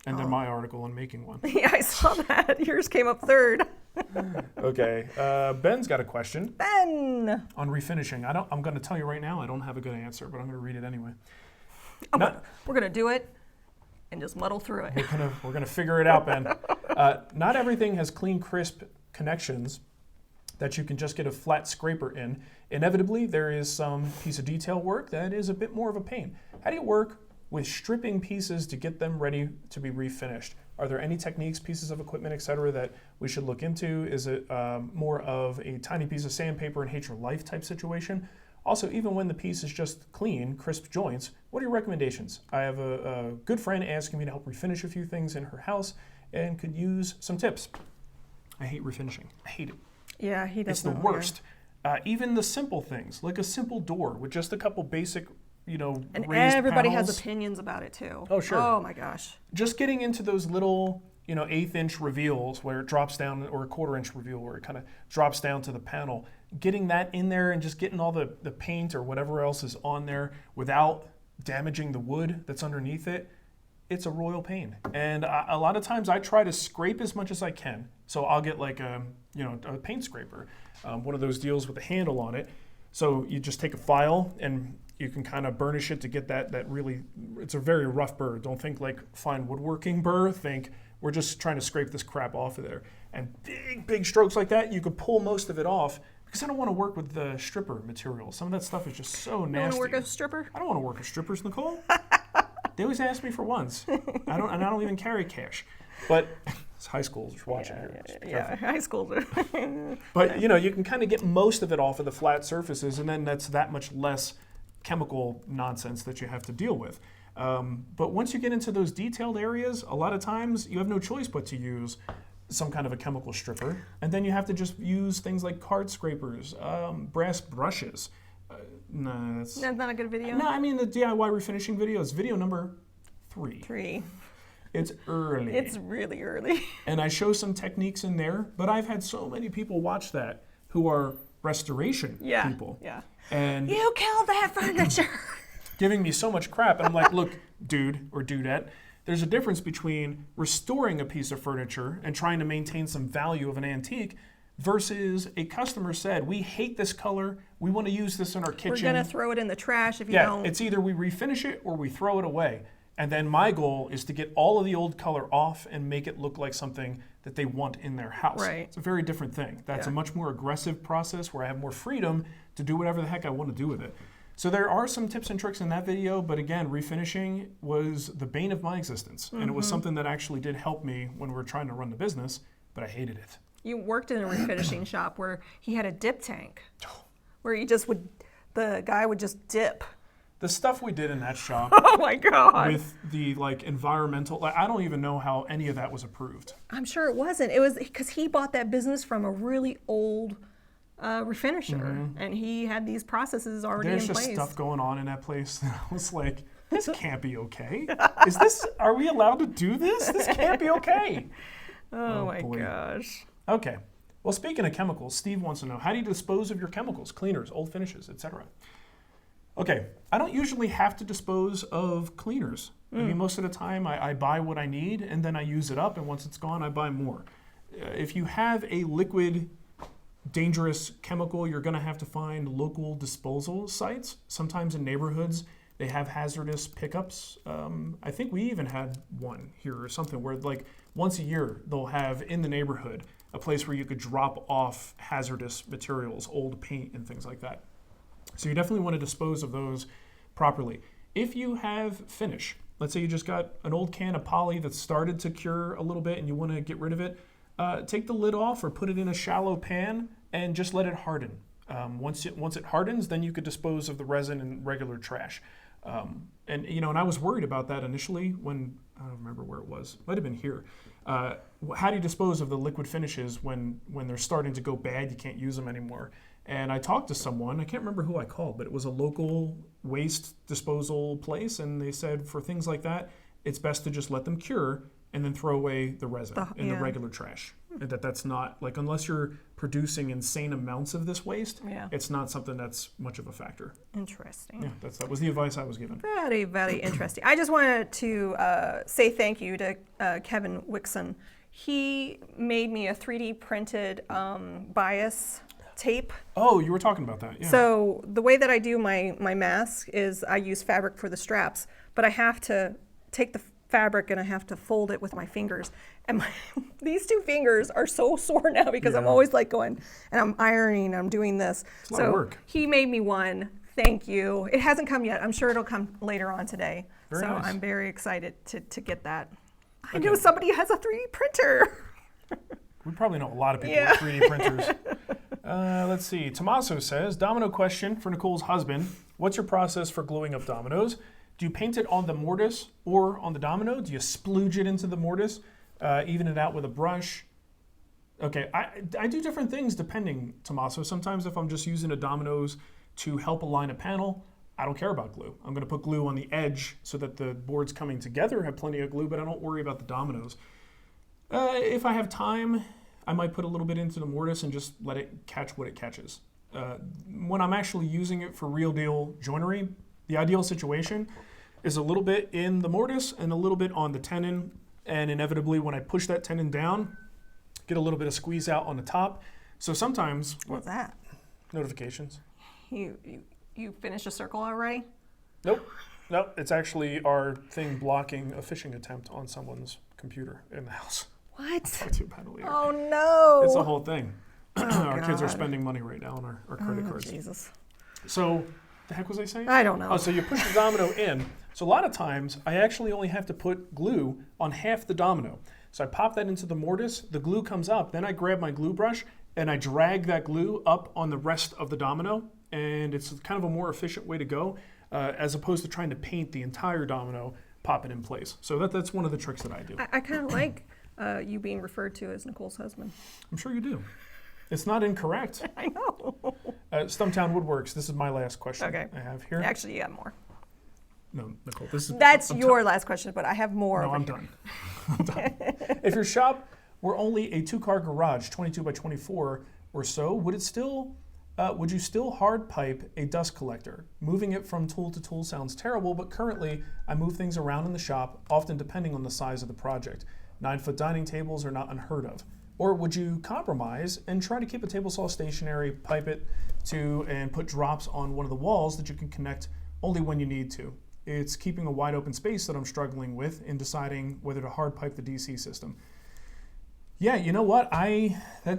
And then my article on making one. Yeah, I saw that. Yours came up third. Okay. Ben's got a question. Ben! On refinishing. I'm going to tell you right now, I don't have a good answer, but I'm going to read it anyway. We're going to do it and just muddle through it. We're going to figure it out, Ben. Not everything has clean, crisp connections that you can just get a flat scraper in. Inevitably, there is some piece of detail work that is a bit more of a pain. How do you work with stripping pieces to get them ready to be refinished? Are there any techniques, pieces of equipment, etc., that we should look into? Is it more of a tiny piece of sandpaper and hate your life type situation? Also, even when the piece is just clean, crisp joints, what are your recommendations? I have a good friend asking me to help refinish a few things in her house and could use some tips. I hate refinishing. I hate it. Yeah, he does. It's the worst. Even the simple things, like a simple door with just a couple basic, and raised everybody panels. has opinions about it too. Oh, sure. Oh my gosh. Just getting into those little, 1/8-inch reveals where it drops down, or a 1/4-inch reveal where it kind of drops down to the panel. Getting that in there and just getting all the paint or whatever else is on there without damaging the wood that's underneath it, it's a royal pain. And a lot of times I try to scrape as much as I can. So I'll get like a paint scraper, one of those deals with a handle on it. So you just take a file and you can kind of burnish it to get that really, it's a very rough burr. Don't think like fine woodworking burr. Think we're just trying to scrape this crap off of there. And big strokes like that, you could pull most of it off because I don't want to work with the stripper material. Some of that stuff is just so nasty. You want to work with a stripper? I don't want to work with strippers, Nicole. They always ask me for ones. I don't even carry cash. But it's high schoolers watching here. Yeah, high schoolers. But you can kind of get most of it off of the flat surfaces, and then that's that much less chemical nonsense that you have to deal with. But once you get into those detailed areas, a lot of times you have no choice but to use some kind of a chemical stripper, and then you have to just use things like card scrapers, brass brushes. No, that's not a good video. No, I mean the DIY refinishing video is video number 3. It's early. It's really early. And I show some techniques in there, but I've had so many people watch that who are restoration people. Yeah. And you killed that furniture. Giving me so much crap. And I'm like, look, dude or dudette, there's a difference between restoring a piece of furniture and trying to maintain some value of an antique versus a customer said, we hate this color, we want to use this in our kitchen. We're going to throw it in the trash if you don't. Yeah, it's either we refinish it or we throw it away. And then my goal is to get all of the old color off and make it look like something that they want in their house. Right. It's a very different thing. That's a much more aggressive process where I have more freedom to do whatever the heck I want to do with it. So there are some tips and tricks in that video, but again, refinishing was the bane of my existence. And it was something that actually did help me when we were trying to run the business, but I hated it. You worked in a refinishing shop where he had a dip tank, where the guy would just dip. The stuff we did in that shop. Oh my God. With the environmental, I don't even know how any of that was approved. I'm sure it wasn't. It was because he bought that business from a really old refinisher, and he had these processes already in place. There's just stuff going on in that place. I was like, this can't be okay. Are we allowed to do this? This can't be okay. Oh my gosh. Okay. Well, speaking of chemicals, Steve wants to know, how do you dispose of your chemicals, cleaners, old finishes, etc.? Okay, I don't usually have to dispose of cleaners. I mean, most of the time I buy what I need and then I use it up, and once it's gone, I buy more. If you have a liquid, dangerous chemical, you're gonna have to find local disposal sites. Sometimes in neighborhoods, they have hazardous pickups. I think we even had one here or something where like once a year, they'll have in the neighborhood a place where you could drop off hazardous materials, old paint and things like that. So you definitely want to dispose of those properly. If you have finish, let's say you just got an old can of poly that's started to cure a little bit and you want to get rid of it, take the lid off or put it in a shallow pan and just let it harden. Once it hardens, then you could dispose of the resin in regular trash. And I was worried about that initially when, I don't remember where it was, might have been here. How do you dispose of the liquid finishes when they're starting to go bad, you can't use them anymore? And I talked to someone, I can't remember who I called, but it was a local waste disposal place, and they said for things like that, it's best to just let them cure and then throw away the resin in the regular trash. And that's not, unless you're producing insane amounts of this waste, it's not something that's much of a factor. Interesting. Yeah, that was the advice I was given. Very, very interesting. I just wanted to say thank you to Kevin Wixon. He made me a 3D printed bias tape. Oh, you were talking about that, yeah. So the way that I do my mask is I use fabric for the straps, but I have to take the fabric and I have to fold it with my fingers. And these two fingers are so sore now because I'm always going, and I'm ironing, I'm doing this. It's a lot of work. He made me one. Thank you. It hasn't come yet. I'm sure it'll come later on today. Very nice. I'm very excited to get that. I know somebody who has a 3D printer. We probably know a lot of people with 3D printers. Let's see. Tommaso says, Domino question for Nicole's husband. What's your process for gluing up dominoes? Do you paint it on the mortise or on the domino? Do you splooge it into the mortise? Even it out with a brush? Okay, I do different things depending, Tommaso. Sometimes if I'm just using a Dominoes to help align a panel, I don't care about glue. I'm going to put glue on the edge so that the boards coming together have plenty of glue, but I don't worry about the dominoes. If I have time, I might put a little bit into the mortise and just let it catch what it catches. When I'm actually using it for real deal joinery, the ideal situation is a little bit in the mortise and a little bit on the tenon, and inevitably when I push that tenon down, get a little bit of squeeze out on the top. So sometimes... What's that? Notifications. You finished a circle already? Nope, it's actually our thing blocking a phishing attempt on someone's computer in the house. What? I'll talk to you about it later. Oh no! It's a whole thing. Our kids are God. spending money right now on our credit cards. Jesus. So, the heck was I saying? I don't know. Oh, so you push the domino in. So a lot of times, I actually only have to put glue on half the domino. So I pop that into the mortise, the glue comes up, then I grab my glue brush, and I drag that glue up on the rest of the domino, and it's kind of a more efficient way to go, as opposed to trying to paint the entire domino, pop it in place. So that's one of the tricks that I do. I kind of like you being referred to as Nicole's husband. I'm sure you do. It's not incorrect. I know. Stumptown Woodworks, this is my last question I have here. Actually, you have more. No, Nicole, this is... That's your last question, but I have more. No, I'm done. I'm done. If your shop were only a 2-car garage, 22 by 24 or so, would you still hard pipe a dust collector? Moving it from tool to tool sounds terrible, but currently I move things around in the shop, often depending on the size of the project. 9-foot dining tables are not unheard of. Or would you compromise and try to keep a table saw stationary, pipe it to, and put drops on one of the walls that you can connect only when you need to? It's keeping a wide open space that I'm struggling with in deciding whether to hard pipe the DC system. Yeah, you know what?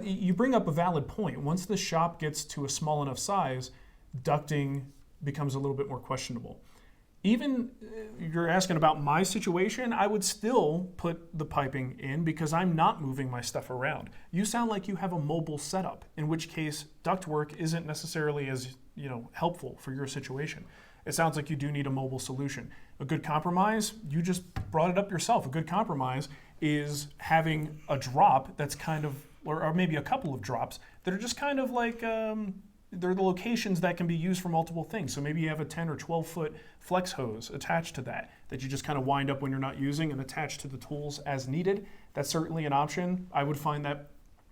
You bring up a valid point. Once the shop gets to a small enough size, ducting becomes a little bit more questionable. Even you're asking about my situation, I would still put the piping in because I'm not moving my stuff around. You sound like you have a mobile setup, in which case ductwork isn't necessarily as helpful for your situation. It sounds like you do need a mobile solution. A good compromise, you just brought it up yourself. A good compromise is having a drop that's kind of, or maybe a couple of drops that are just kind of like, they're the locations that can be used for multiple things. So maybe you have a 10 or 12 foot flex hose attached to that you just kind of wind up when you're not using and attach to the tools as needed. That's certainly an option. I would find that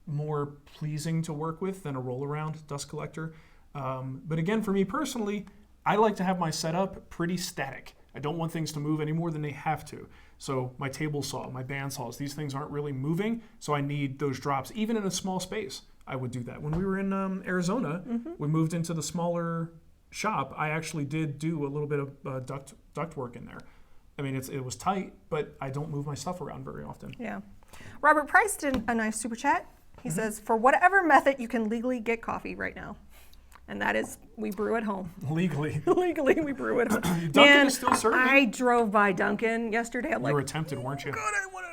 more pleasing to work with than a roll around dust collector. But again, for me personally, I like to have my setup pretty static. I don't want things to move any more than they have to. So my table saw, my bandsaws, these things aren't really moving, so I need those drops, even in a small space. I would do that. When we were in Arizona, we moved into the smaller shop. I actually did do a little bit of duct work in there. I mean, it was tight, but I don't move my stuff around very often. Yeah. Robert Price did a nice super chat. He says, for whatever method you can legally get coffee right now. And that is, we brew at home. Legally. Legally, we brew at home. Dunkin' is still serving? I drove by Dunkin' yesterday. I'm you like, were tempted, weren't you? God, I want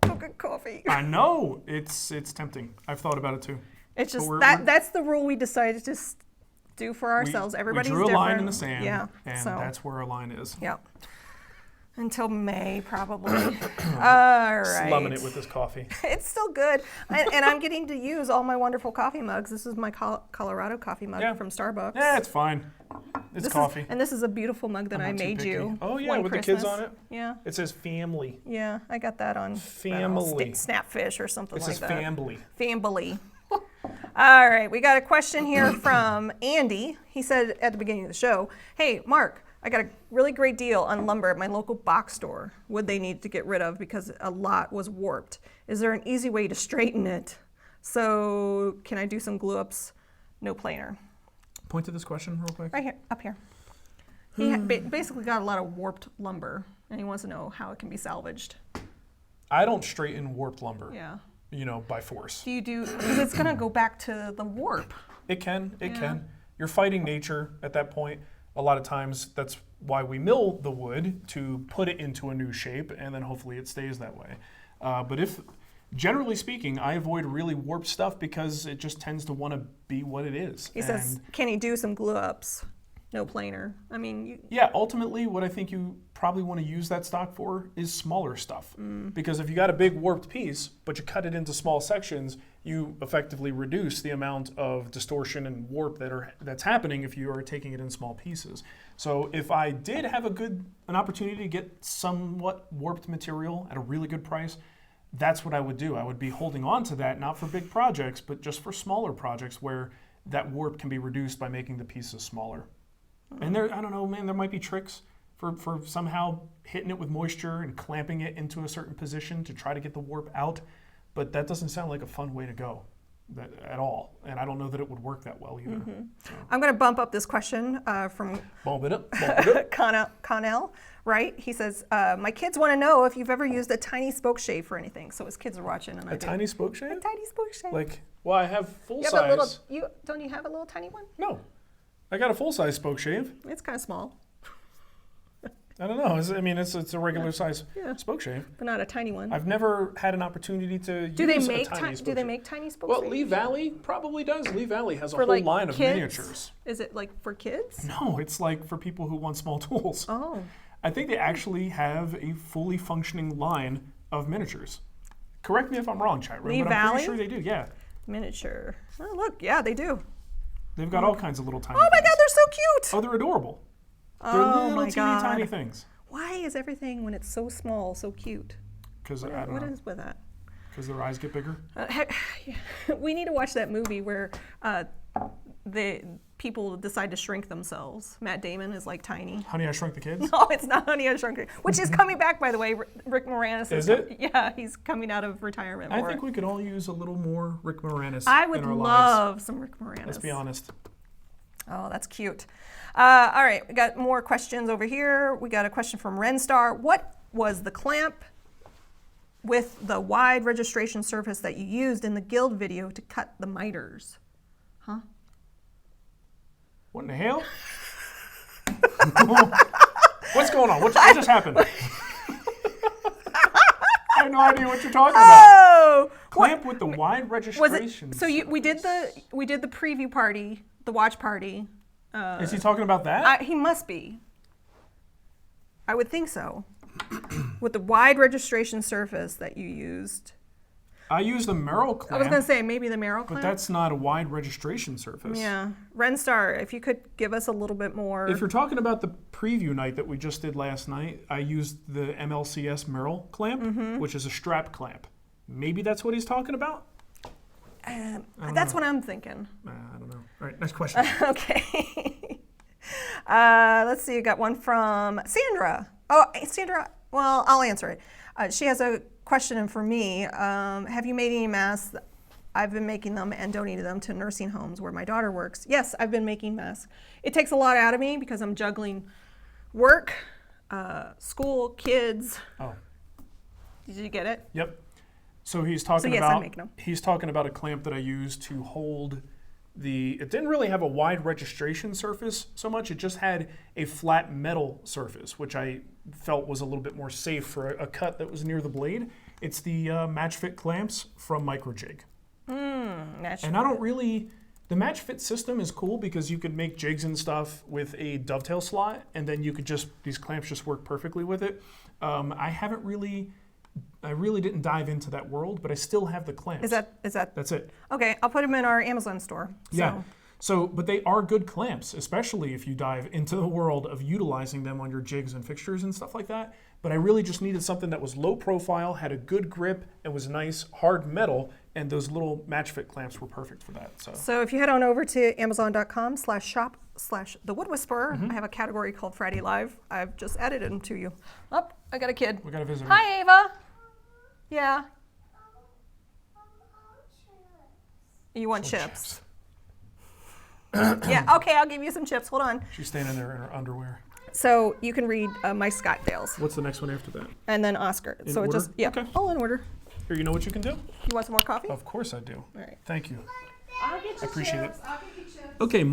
a cup of coffee. I know. It's tempting. I've thought about it too. It's just that's the rule we decided to do for ourselves. Everybody's different. We drew a line in the sand, and that's where our line is. Yeah. Until May, probably. All right. Slumming it with this coffee. It's still good. And I'm getting to use all my wonderful coffee mugs. This is my Colorado coffee mug from Starbucks. Yeah, it's fine. It's coffee. And this is a beautiful mug that I made you. Oh, yeah, with Christmas. the kids on it? Yeah. It says family. Yeah, I got that on family. Snapfish or something like that. It says family. Family. All right, we got a question here from Andy. He said at the beginning of the show, hey, Mark, I got a really great deal on lumber at my local box store. Wood they need to get rid of because a lot was warped. Is there an easy way to straighten it? So can I do some glue ups? No planer. Point to this question real quick. Right here, up here. He basically got a lot of warped lumber, and he wants to know how it can be salvaged. I don't straighten warped lumber. Yeah. By force. Because it's going to go back to the warp. It can. You're fighting nature at that point. A lot of times that's why we mill the wood, to put it into a new shape, and then hopefully it stays that way. But generally speaking, I avoid really warped stuff because it just tends to want to be what it is. He says, can he do some glue ups? No planer. I mean, yeah, ultimately what I think you probably want to use that stock for is smaller stuff. Because if you got a big warped piece, but you cut it into small sections, you effectively reduce the amount of distortion and warp that's happening if you are taking it in small pieces. So if I did have an opportunity to get somewhat warped material at a really good price, that's what I would do. I would be holding on to that, not for big projects, but just for smaller projects where that warp can be reduced by making the pieces smaller. And I don't know, man, there might be tricks for somehow hitting it with moisture and clamping it into a certain position to try to get the warp out, but that doesn't sound like a fun way to go at all. And I don't know that it would work that well either. So. I'm going to bump up this question from Bump it up. Connell, right? He says, my kids want to know if you've ever used a tiny spoke shave for anything. So his kids are watching. And tiny spoke shave? A tiny spoke shave. Well, I have full size. Don't you have a little tiny one? No. I got a full-size spoke shave. It's kind of small. I don't know. It's a regular size spoke shave. But not a tiny one. I've never had an opportunity to use a tiny spoke shave. Do they make tiny spoke shaves? Well, Lee Valley probably does. Lee Valley has a whole line of miniatures. Is it like for kids? No, it's like for people who want small tools. Oh. I think they actually have a fully functioning line of miniatures. Correct me if I'm wrong, chat room, but I'm pretty sure they do, yeah. Miniature. Oh, look, yeah, they do. They've got all kinds of little tiny things. Oh my God, they're so cute. Oh, they're adorable. They're little tiny things. Why is everything, when it's so small, so cute? Because I don't know. What is with that? Because their eyes get bigger? We need to watch that movie where the people decide to shrink themselves. Matt Damon is like tiny. Honey, I Shrunk the Kids? No, it's not Honey, I Shrunk the Kids, which is coming back, by the way. Rick Moranis is it? Yeah, he's coming out of retirement. I think we could all use a little more Rick Moranis I would in our love lives. Some Rick Moranis. Let's be honest. Oh, that's cute. All right, we got more questions over here. We got a question from Renstar. What was the clamp with the wide registration surface that you used in the Guild video to cut the miters? Huh? What in the hell? What's going on? What just happened? I have no idea what you're talking about. Clamp with the wide registration. So we did the preview party, the watch party. Is he talking about that? He must be. I would think so. With the wide registration surface that you used. I used the Merrill clamp. I was going to say maybe the Merrill clamp. But that's not a wide registration surface. Yeah. Renstar, if you could give us a little bit more. If you're talking about the preview night that we just did last night, I used the MLCS Merrill clamp, which is a strap clamp. Maybe that's what he's talking about? That's what I'm thinking. I don't know. All right, next question. Okay. Let's see, you got one from Sandra. Oh, Sandra, well, I'll answer it. She has a question for me. Have you made any masks? I've been making them and donated them to nursing homes where my daughter works. Yes, I've been making masks. It takes a lot out of me because I'm juggling work, school, kids. Oh. Did you get it? Yep. So he's talking yes, about I'm making them. He's talking about a clamp that I used to hold it didn't really have a wide registration surface so much. It just had a flat metal surface, which I felt was a little bit more safe for a cut that was near the blade. It's the Match Fit clamps from Microjig. And I don't really... The Match Fit system is cool because you could make jigs and stuff with a dovetail slot, and then you could these clamps just work perfectly with it. I really didn't dive into that world, but I still have the clamps. Is that? That's it. Okay, I'll put them in our Amazon store. Yeah. So, but they are good clamps, especially if you dive into the world of utilizing them on your jigs and fixtures and stuff like that. But I really just needed something that was low profile, had a good grip, and was nice, hard metal, and those little Match Fit clamps were perfect for that. So if you head on over to amazon.com/shop/thewoodwhisperer, I have a category called Friday Live. I've just added them to you. Oh, I got a kid. We got a visitor. Hi, Ava. Yeah. You want chips? Yeah, okay, I'll give you some chips. Hold on. She's standing there in her underwear. So you can read Mike Scottdale's. What's the next one after that? And then Oscar. In so order? it just, yeah, Okay. all in order. Here, you know what you can do? You want some more coffee? Of course I do. All right. Thank you. I'll get you I appreciate chips. it. I'll get you chips. Okay,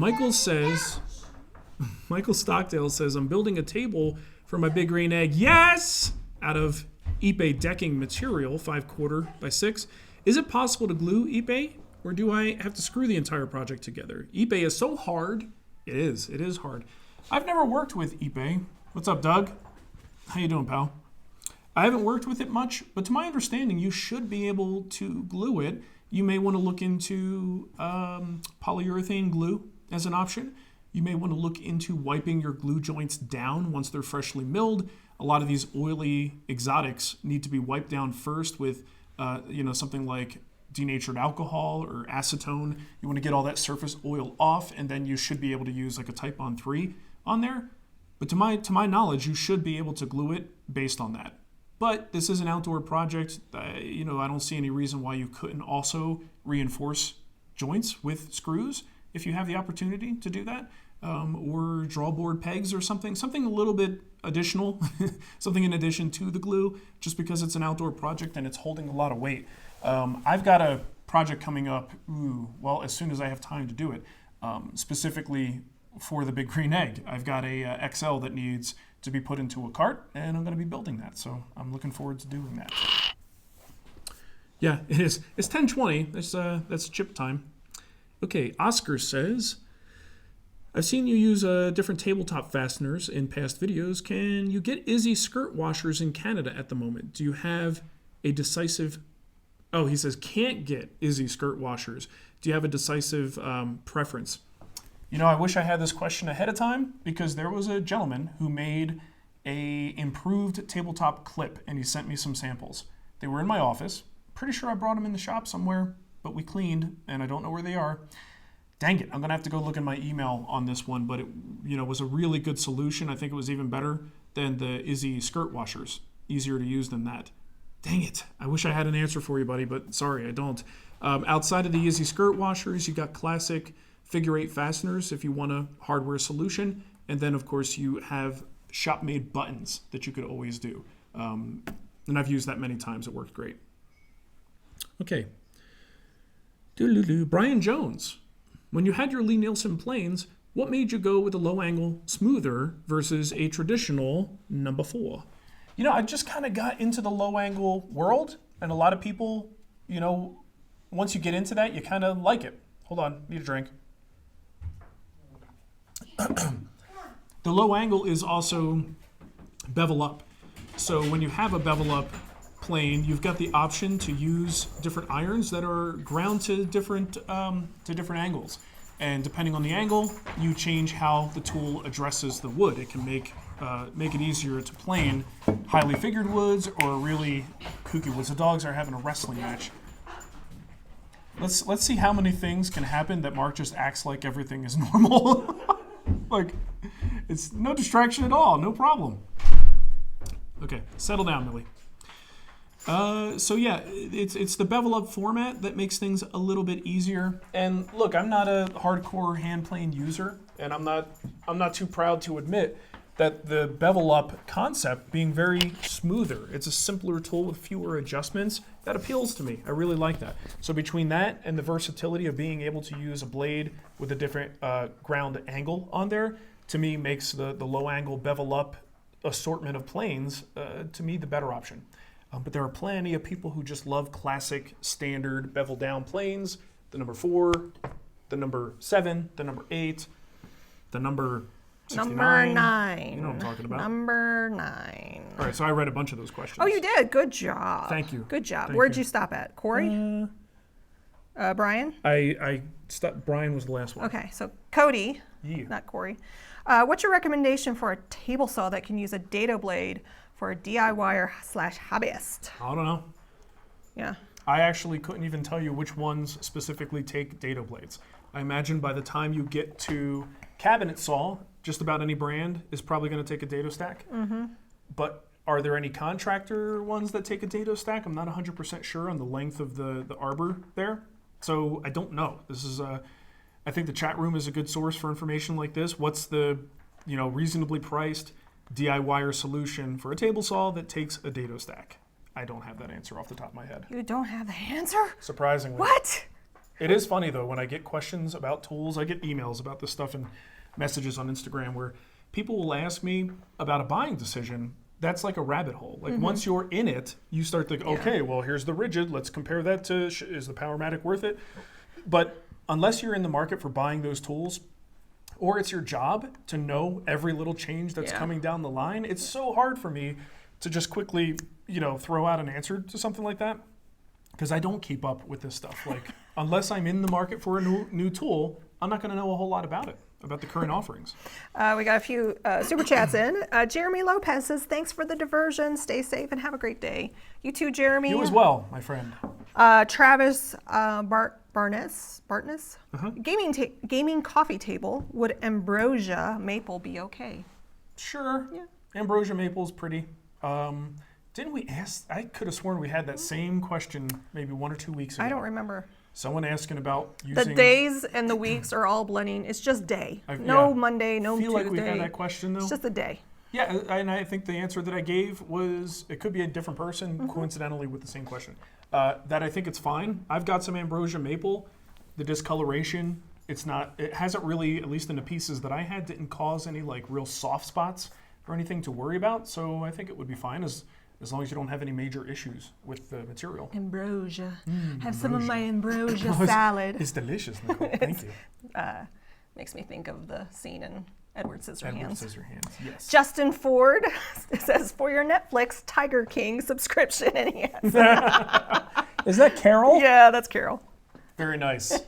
Michael Stockdale says, I'm building a table for my big green egg. Yes! Out of Ipe decking material, 5/4 by 6. Is it possible to glue Ipe, or do I have to screw the entire project together? Ipe is so hard. It is hard. I've never worked with Ipe. What's up, Doug? How you doing, pal? I haven't worked with it much, but to my understanding, you should be able to glue it. You may want to look into polyurethane glue as an option. You may want to look into wiping your glue joints down once they're freshly milled. A lot of these oily exotics need to be wiped down first with, something like denatured alcohol or acetone. You want to get all that surface oil off, and then you should be able to use like a Type-On 3 on there. But to my knowledge, you should be able to glue it based on that. But this is an outdoor project. I don't see any reason why you couldn't also reinforce joints with screws if you have the opportunity to do that. Or drawboard pegs or something a little bit additional, something in addition to the glue, just because it's an outdoor project and it's holding a lot of weight. I've got a project coming up, as soon as I have time to do it, specifically for the big green egg. I've got a XL that needs to be put into a cart, and I'm going to be building that, so I'm looking forward to doing that. Yeah, it is. It's 10:20. That's chip time. Okay, Oscar says, I've seen you use different tabletop fasteners in past videos. Can you get Izzy skirt washers in Canada at the moment? Do you have a decisive... Oh, he says, can't get Izzy skirt washers. Do you have a decisive preference? I wish I had this question ahead of time, because there was a gentleman who made a improved tabletop clip, and he sent me some samples. They were in my office. Pretty sure I brought them in the shop somewhere, but we cleaned, and I don't know where they are. Dang it, I'm going to have to go look in my email on this one, but it was a really good solution. I think it was even better than the Izzy skirt washers. Easier to use than that. Dang it, I wish I had an answer for you, buddy, but sorry, I don't. Outside of the Izzy skirt washers, you got classic figure 8 fasteners if you want a hardware solution. And then, of course, you have shop-made buttons that you could always do. And I've used that many times. It worked great. Okay. Brian Jones. When you had your Lee Nielsen planes, What made you go with a low angle smoother versus a traditional number 4? You know, I just kind of got into the low angle world, and a lot of people, you know, once you get into that, you kind of like it. Hold on, need a drink. The low angle is also bevel up. So when you have a bevel up plane, you've got the option to use different irons that are ground to different angles. And depending on the angle, you change how the tool addresses the wood. It can make it easier to plane highly figured woods or really kooky woods. The dogs are having a wrestling match. Let's see how many things can happen that Mark just acts like everything is normal. Like, it's no distraction at all, no problem. Okay, settle down, Millie. So yeah, it's the bevel up format that makes things a little bit easier. And look, I'm not a hardcore hand plane user, and I'm not too proud to admit that the bevel up concept being very smoother. It's a simpler tool with fewer adjustments. That appeals to me. I really like that. So between that and the versatility of being able to use a blade with a different ground angle on there, to me makes the low angle bevel up assortment of planes, to me, the better option. But there are plenty of people who just love classic standard bevel down planes, the number 4, the number 7, the number 8, the number 69. Number 9. You know what I'm talking about. Number 9. All right, so I read a bunch of those questions. Oh, you did. Good job. Thank you. Good job. Thank Where'd you. you stop at? Corey? Brian? I stopped. Brian was the last one. Okay, so Cody, Yeah. not Corey. What's your recommendation for a table saw that can use a dado blade for a DIYer/hobbyist? I don't know. Yeah. I actually couldn't even tell you which ones specifically take dado blades. I imagine by the time you get to cabinet saw, just about any brand is probably going to take a dado stack. Mm-hmm. But are there any contractor ones that take a dado stack? I'm not 100% sure on the length of the arbor there. So I don't know. This is I think the chat room is a good source for information like this. What's the, reasonably priced DIYer solution for a table saw that takes a dado stack? I don't have that answer off the top of my head. You don't have the answer? Surprisingly. What? It is funny though, when I get questions about tools, I get emails about this stuff and messages on Instagram where people will ask me about a buying decision. That's like a rabbit hole. Like once you're in it, you start thinking, okay, well, here's the rigid. Let's compare that to, is the Powermatic worth it? But unless you're in the market for buying those tools, or it's your job to know every little change that's coming down the line, it's so hard for me to just quickly, throw out an answer to something like that, because I don't keep up with this stuff. Like, unless I'm in the market for a new tool, I'm not going to know a whole lot about it, about the current offerings. We got a few super chats in. Jeremy Lopez says, thanks for the diversion. Stay safe and have a great day. You too, Jeremy. You as well, my friend. Travis Bartness. Gaming coffee table. Would ambrosia maple be okay? Sure. Yeah. Ambrosia maple is pretty. Didn't we ask? I could have sworn we had that same question maybe 1 or 2 weeks ago. I don't remember. Someone asking about using... The days and the weeks are all blending. It's just day. No Monday, no Tuesday. I feel like we had that question, though. It's just a day. Yeah, and I think the answer that I gave was, it could be a different person, coincidentally, with the same question. That I think it's fine. I've got some ambrosia maple. The discoloration, it hasn't really, at least in the pieces that I had, didn't cause any like real soft spots or anything to worry about. So I think it would be fine as long as you don't have any major issues with the material. Ambrosia. Have some of my ambrosia salad. It's delicious, Nicole. Thank you. Makes me think of the scene in Edward Scissorhands. Edward Scissorhands, yes. Justin Ford says, for your Netflix Tiger King subscription, and he has. Is that Carol? Yeah, that's Carol. Very nice.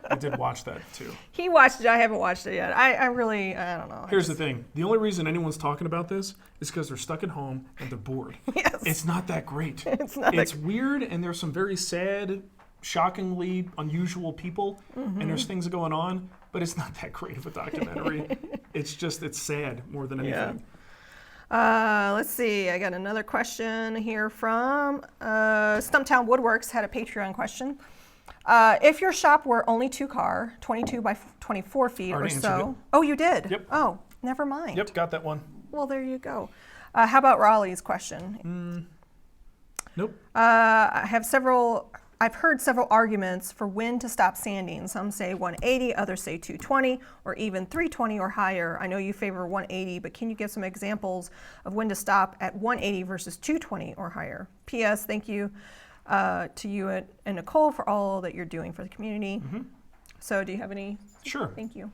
I did watch that too. He watched it. I haven't watched it yet. I don't know. Here's the thing. The only reason anyone's talking about this is because they're stuck at home and they're bored. Yes. It's not that great. It's weird, and there's some very sad, shockingly unusual people, and there's things going on, but it's not that great of a documentary. It's sad more than anything. Let's see. I got another question here from Stumptown Woodworks had a Patreon question. If your shop were only 2-car, 22 by 24 feet or so. Oh, you did? Yep. Oh, never mind. Yep, got that one. Well, there you go. How about Raleigh's question? Nope. I have several I've heard several arguments for when to stop sanding. Some say 180, others say 220, or even 320 or higher. I know you favor 180, but can you give some examples of when to stop at 180 versus 220 or higher? P.S. Thank you to you and Nicole for all that you're doing for the community. Mm-hmm. So do you have any? Sure. Thank you.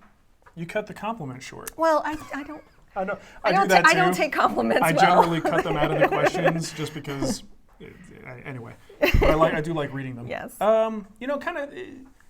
You cut the compliment short. Well, I don't. I know. I do that too. I don't take compliments I generally cut them out of the questions just because. Anyway, but I do like reading them. Yes. You know, kind of. Let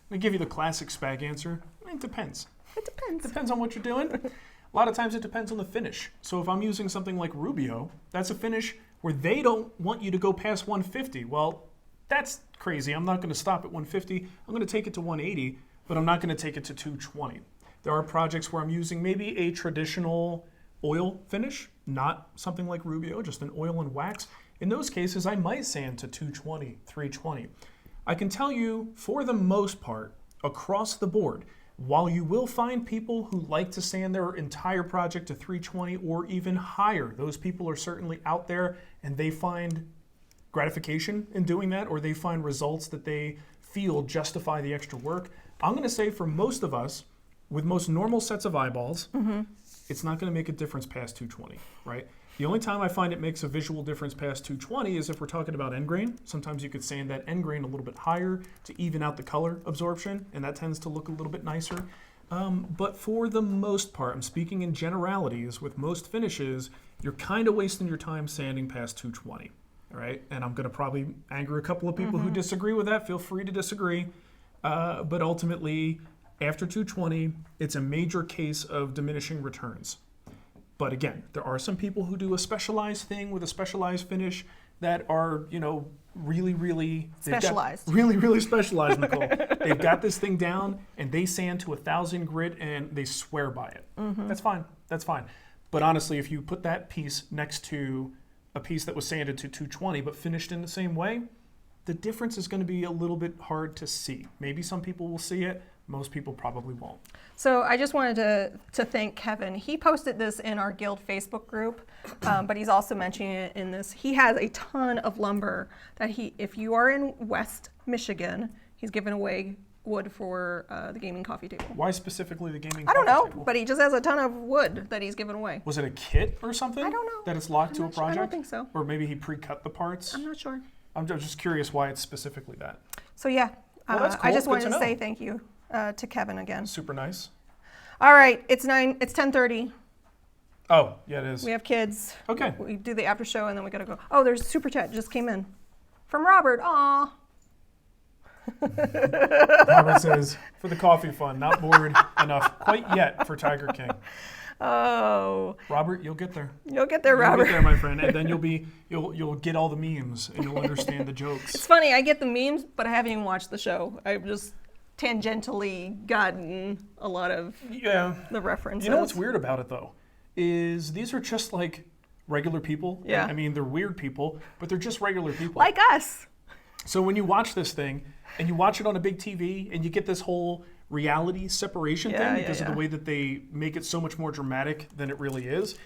me give you the classic spag answer. It depends. It depends. Depends on what you're doing. A lot of times it depends on the finish. So if I'm using something like Rubio, that's a finish where they don't want you to go past 150. Well, that's crazy. I'm not going to stop at 150. I'm going to take it to 180, but I'm not going to take it to 220. There are projects where I'm using maybe a traditional oil finish, not something like Rubio, just an oil and wax. In those cases, I might sand to 220, 320. I can tell you, for the most part, across the board, while you will find people who like to sand their entire project to 320 or even higher, those people are certainly out there and they find gratification in doing that, or they find results that they feel justify the extra work. I'm going to say for most of us, with most normal sets of eyeballs, it's not going to make a difference past 220, right? The only time I find it makes a visual difference past 220 is if we're talking about end grain. Sometimes you could sand that end grain a little bit higher to even out the color absorption, and that tends to look a little bit nicer. But for the most part, I'm speaking in generalities, with most finishes, you're kind of wasting your time sanding past 220, all right? And I'm going to probably anger a couple of people who disagree with that. Feel free to disagree. But ultimately, after 220, it's a major case of diminishing returns. But again, there are some people who do a specialized thing with a specialized finish that are, you know, really specialized. Really specialized, Nicole. They've got this thing down and they sand to 1,000 grit and they swear by it. That's fine. That's fine. But honestly, if you put that piece next to a piece that was sanded to 220 but finished in the same way, the difference is going to be a little bit hard to see. Maybe some people will see it. Most people probably won't. So I just wanted to thank Kevin. He posted this in our Guild Facebook group, but he's also mentioning it in this. He has a ton of lumber that if you are in West Michigan, he's giving away wood for the gaming coffee table. Why specifically the gaming I don't know, table? but he just has a ton of wood that he's giving away. Was it a kit or something? I don't know. That it's locked to a project? I don't think so. Or maybe he pre-cut the parts? I'm not sure. I'm just curious why it's specifically that. So yeah, well, that's cool. I just Good wanted to know. say thank you to Kevin again. Super nice. All right, it's 10:30. Oh, yeah, it is. We have kids. Okay. We do the after show and then we gotta go. Oh, there's a super chat just came in from Robert. Aw. Robert says, for the coffee fund, not bored enough quite yet for Tiger King. Oh. Robert, you'll get there. You'll get there, Robert. You'll get there, my friend, and then you'll get all the memes and you'll understand the jokes. It's funny, I get the memes, but I haven't even watched the show. I've just tangentially gotten a lot of the references. You know what's weird about it though, is these are just like regular people. Yeah. I mean, they're weird people, but they're just regular people. Like us. So when you watch this thing and you watch it on a big TV and you get this whole reality separation thing because of the way that they make it so much more dramatic than it really is,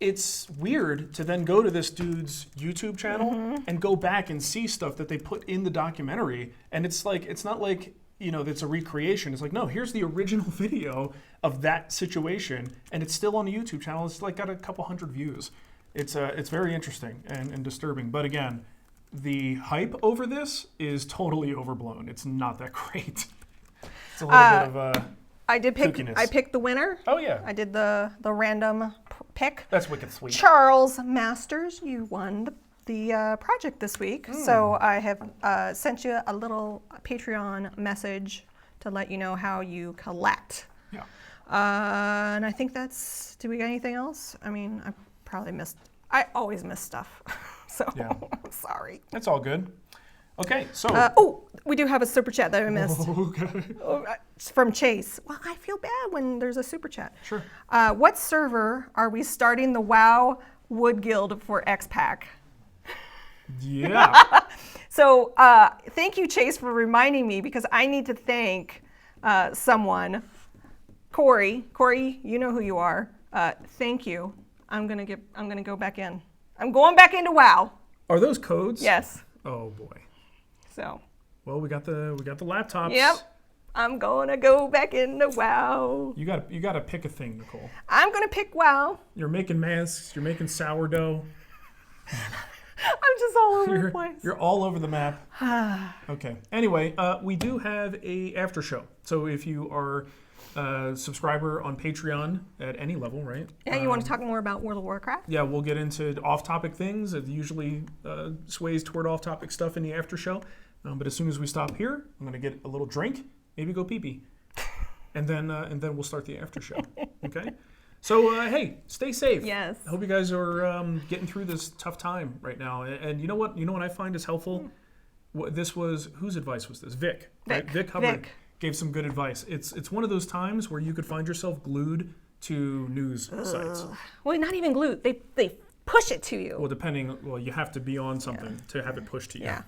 it's weird to then go to this dude's YouTube channel and go back and see stuff that they put in the documentary. And it's like, it's not like, you know, it's a recreation. It's like, no, here's the original video of that situation, and it's still on the YouTube channel. It's like got a couple hundred views. It's very interesting and disturbing. But again, the hype over this is totally overblown. It's not that great. It's a little bit of kookiness. I picked the winner. Oh yeah. I did the random pick. That's wicked sweet. Charles Masters, you won the project this week. So I have sent you a little Patreon message to let you know how you collect. Yeah. And I think that's, do we got anything else? I mean, I always miss stuff. So I'm sorry. That's all good. Okay, so. We do have a super chat that I missed. Okay. It's from Chase. Well, I feel bad when there's a super chat. Sure. What server are we starting the WoW Wood Guild for X-Pack? Yeah. So thank you, Chase, for reminding me because I need to thank someone. Corey, you know who you are. Thank you. I'm gonna go back in. I'm going back into WoW. Are those codes? Yes. Oh boy. So Well, we got the laptops. Yep. I'm gonna go back into WoW. You gotta pick a thing, Nicole. I'm gonna pick WoW. You're making masks. You're making sourdough. I'm just all over the place. You're all over the map. Okay. Anyway, we do have a after show. So if you are a subscriber on Patreon at any level, right? Yeah, you want to talk more about World of Warcraft? Yeah, we'll get into off-topic things. It usually sways toward off-topic stuff in the after show. But as soon as we stop here, I'm gonna get a little drink, maybe go pee-pee, and then we'll start the after show. Okay. So hey, stay safe. Yes. I hope you guys are getting through this tough time right now. And you know what? You know what I find is helpful. This was whose advice was this? Vic. Right? Vic Hubbard gave some good advice. It's one of those times where you could find yourself glued to news sites. Well, not even glued. They push it to you. Well, you have to be on something to have it pushed to you. Yeah.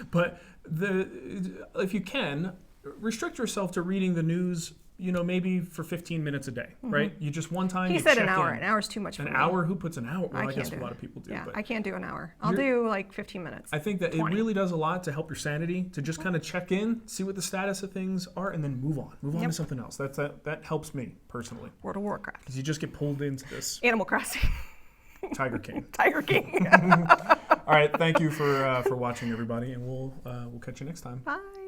But if you can, restrict yourself to reading the news, maybe for 15 minutes a day, right? You just one time. He said an hour. An hour is too much for me. An hour? Who puts an hour? Well, I guess a lot of people do. Yeah, but I can't do an hour. I'll do like 15 minutes. I think that 20. It really does a lot to help your sanity, to just kind of check in, see what the status of things are, and then move on. Move on to something else. That helps me personally. World of Warcraft. Because you just get pulled into this. Animal Crossing. Tiger King. Tiger King. All right. Thank you for watching, everybody, and we'll catch you next time. Bye.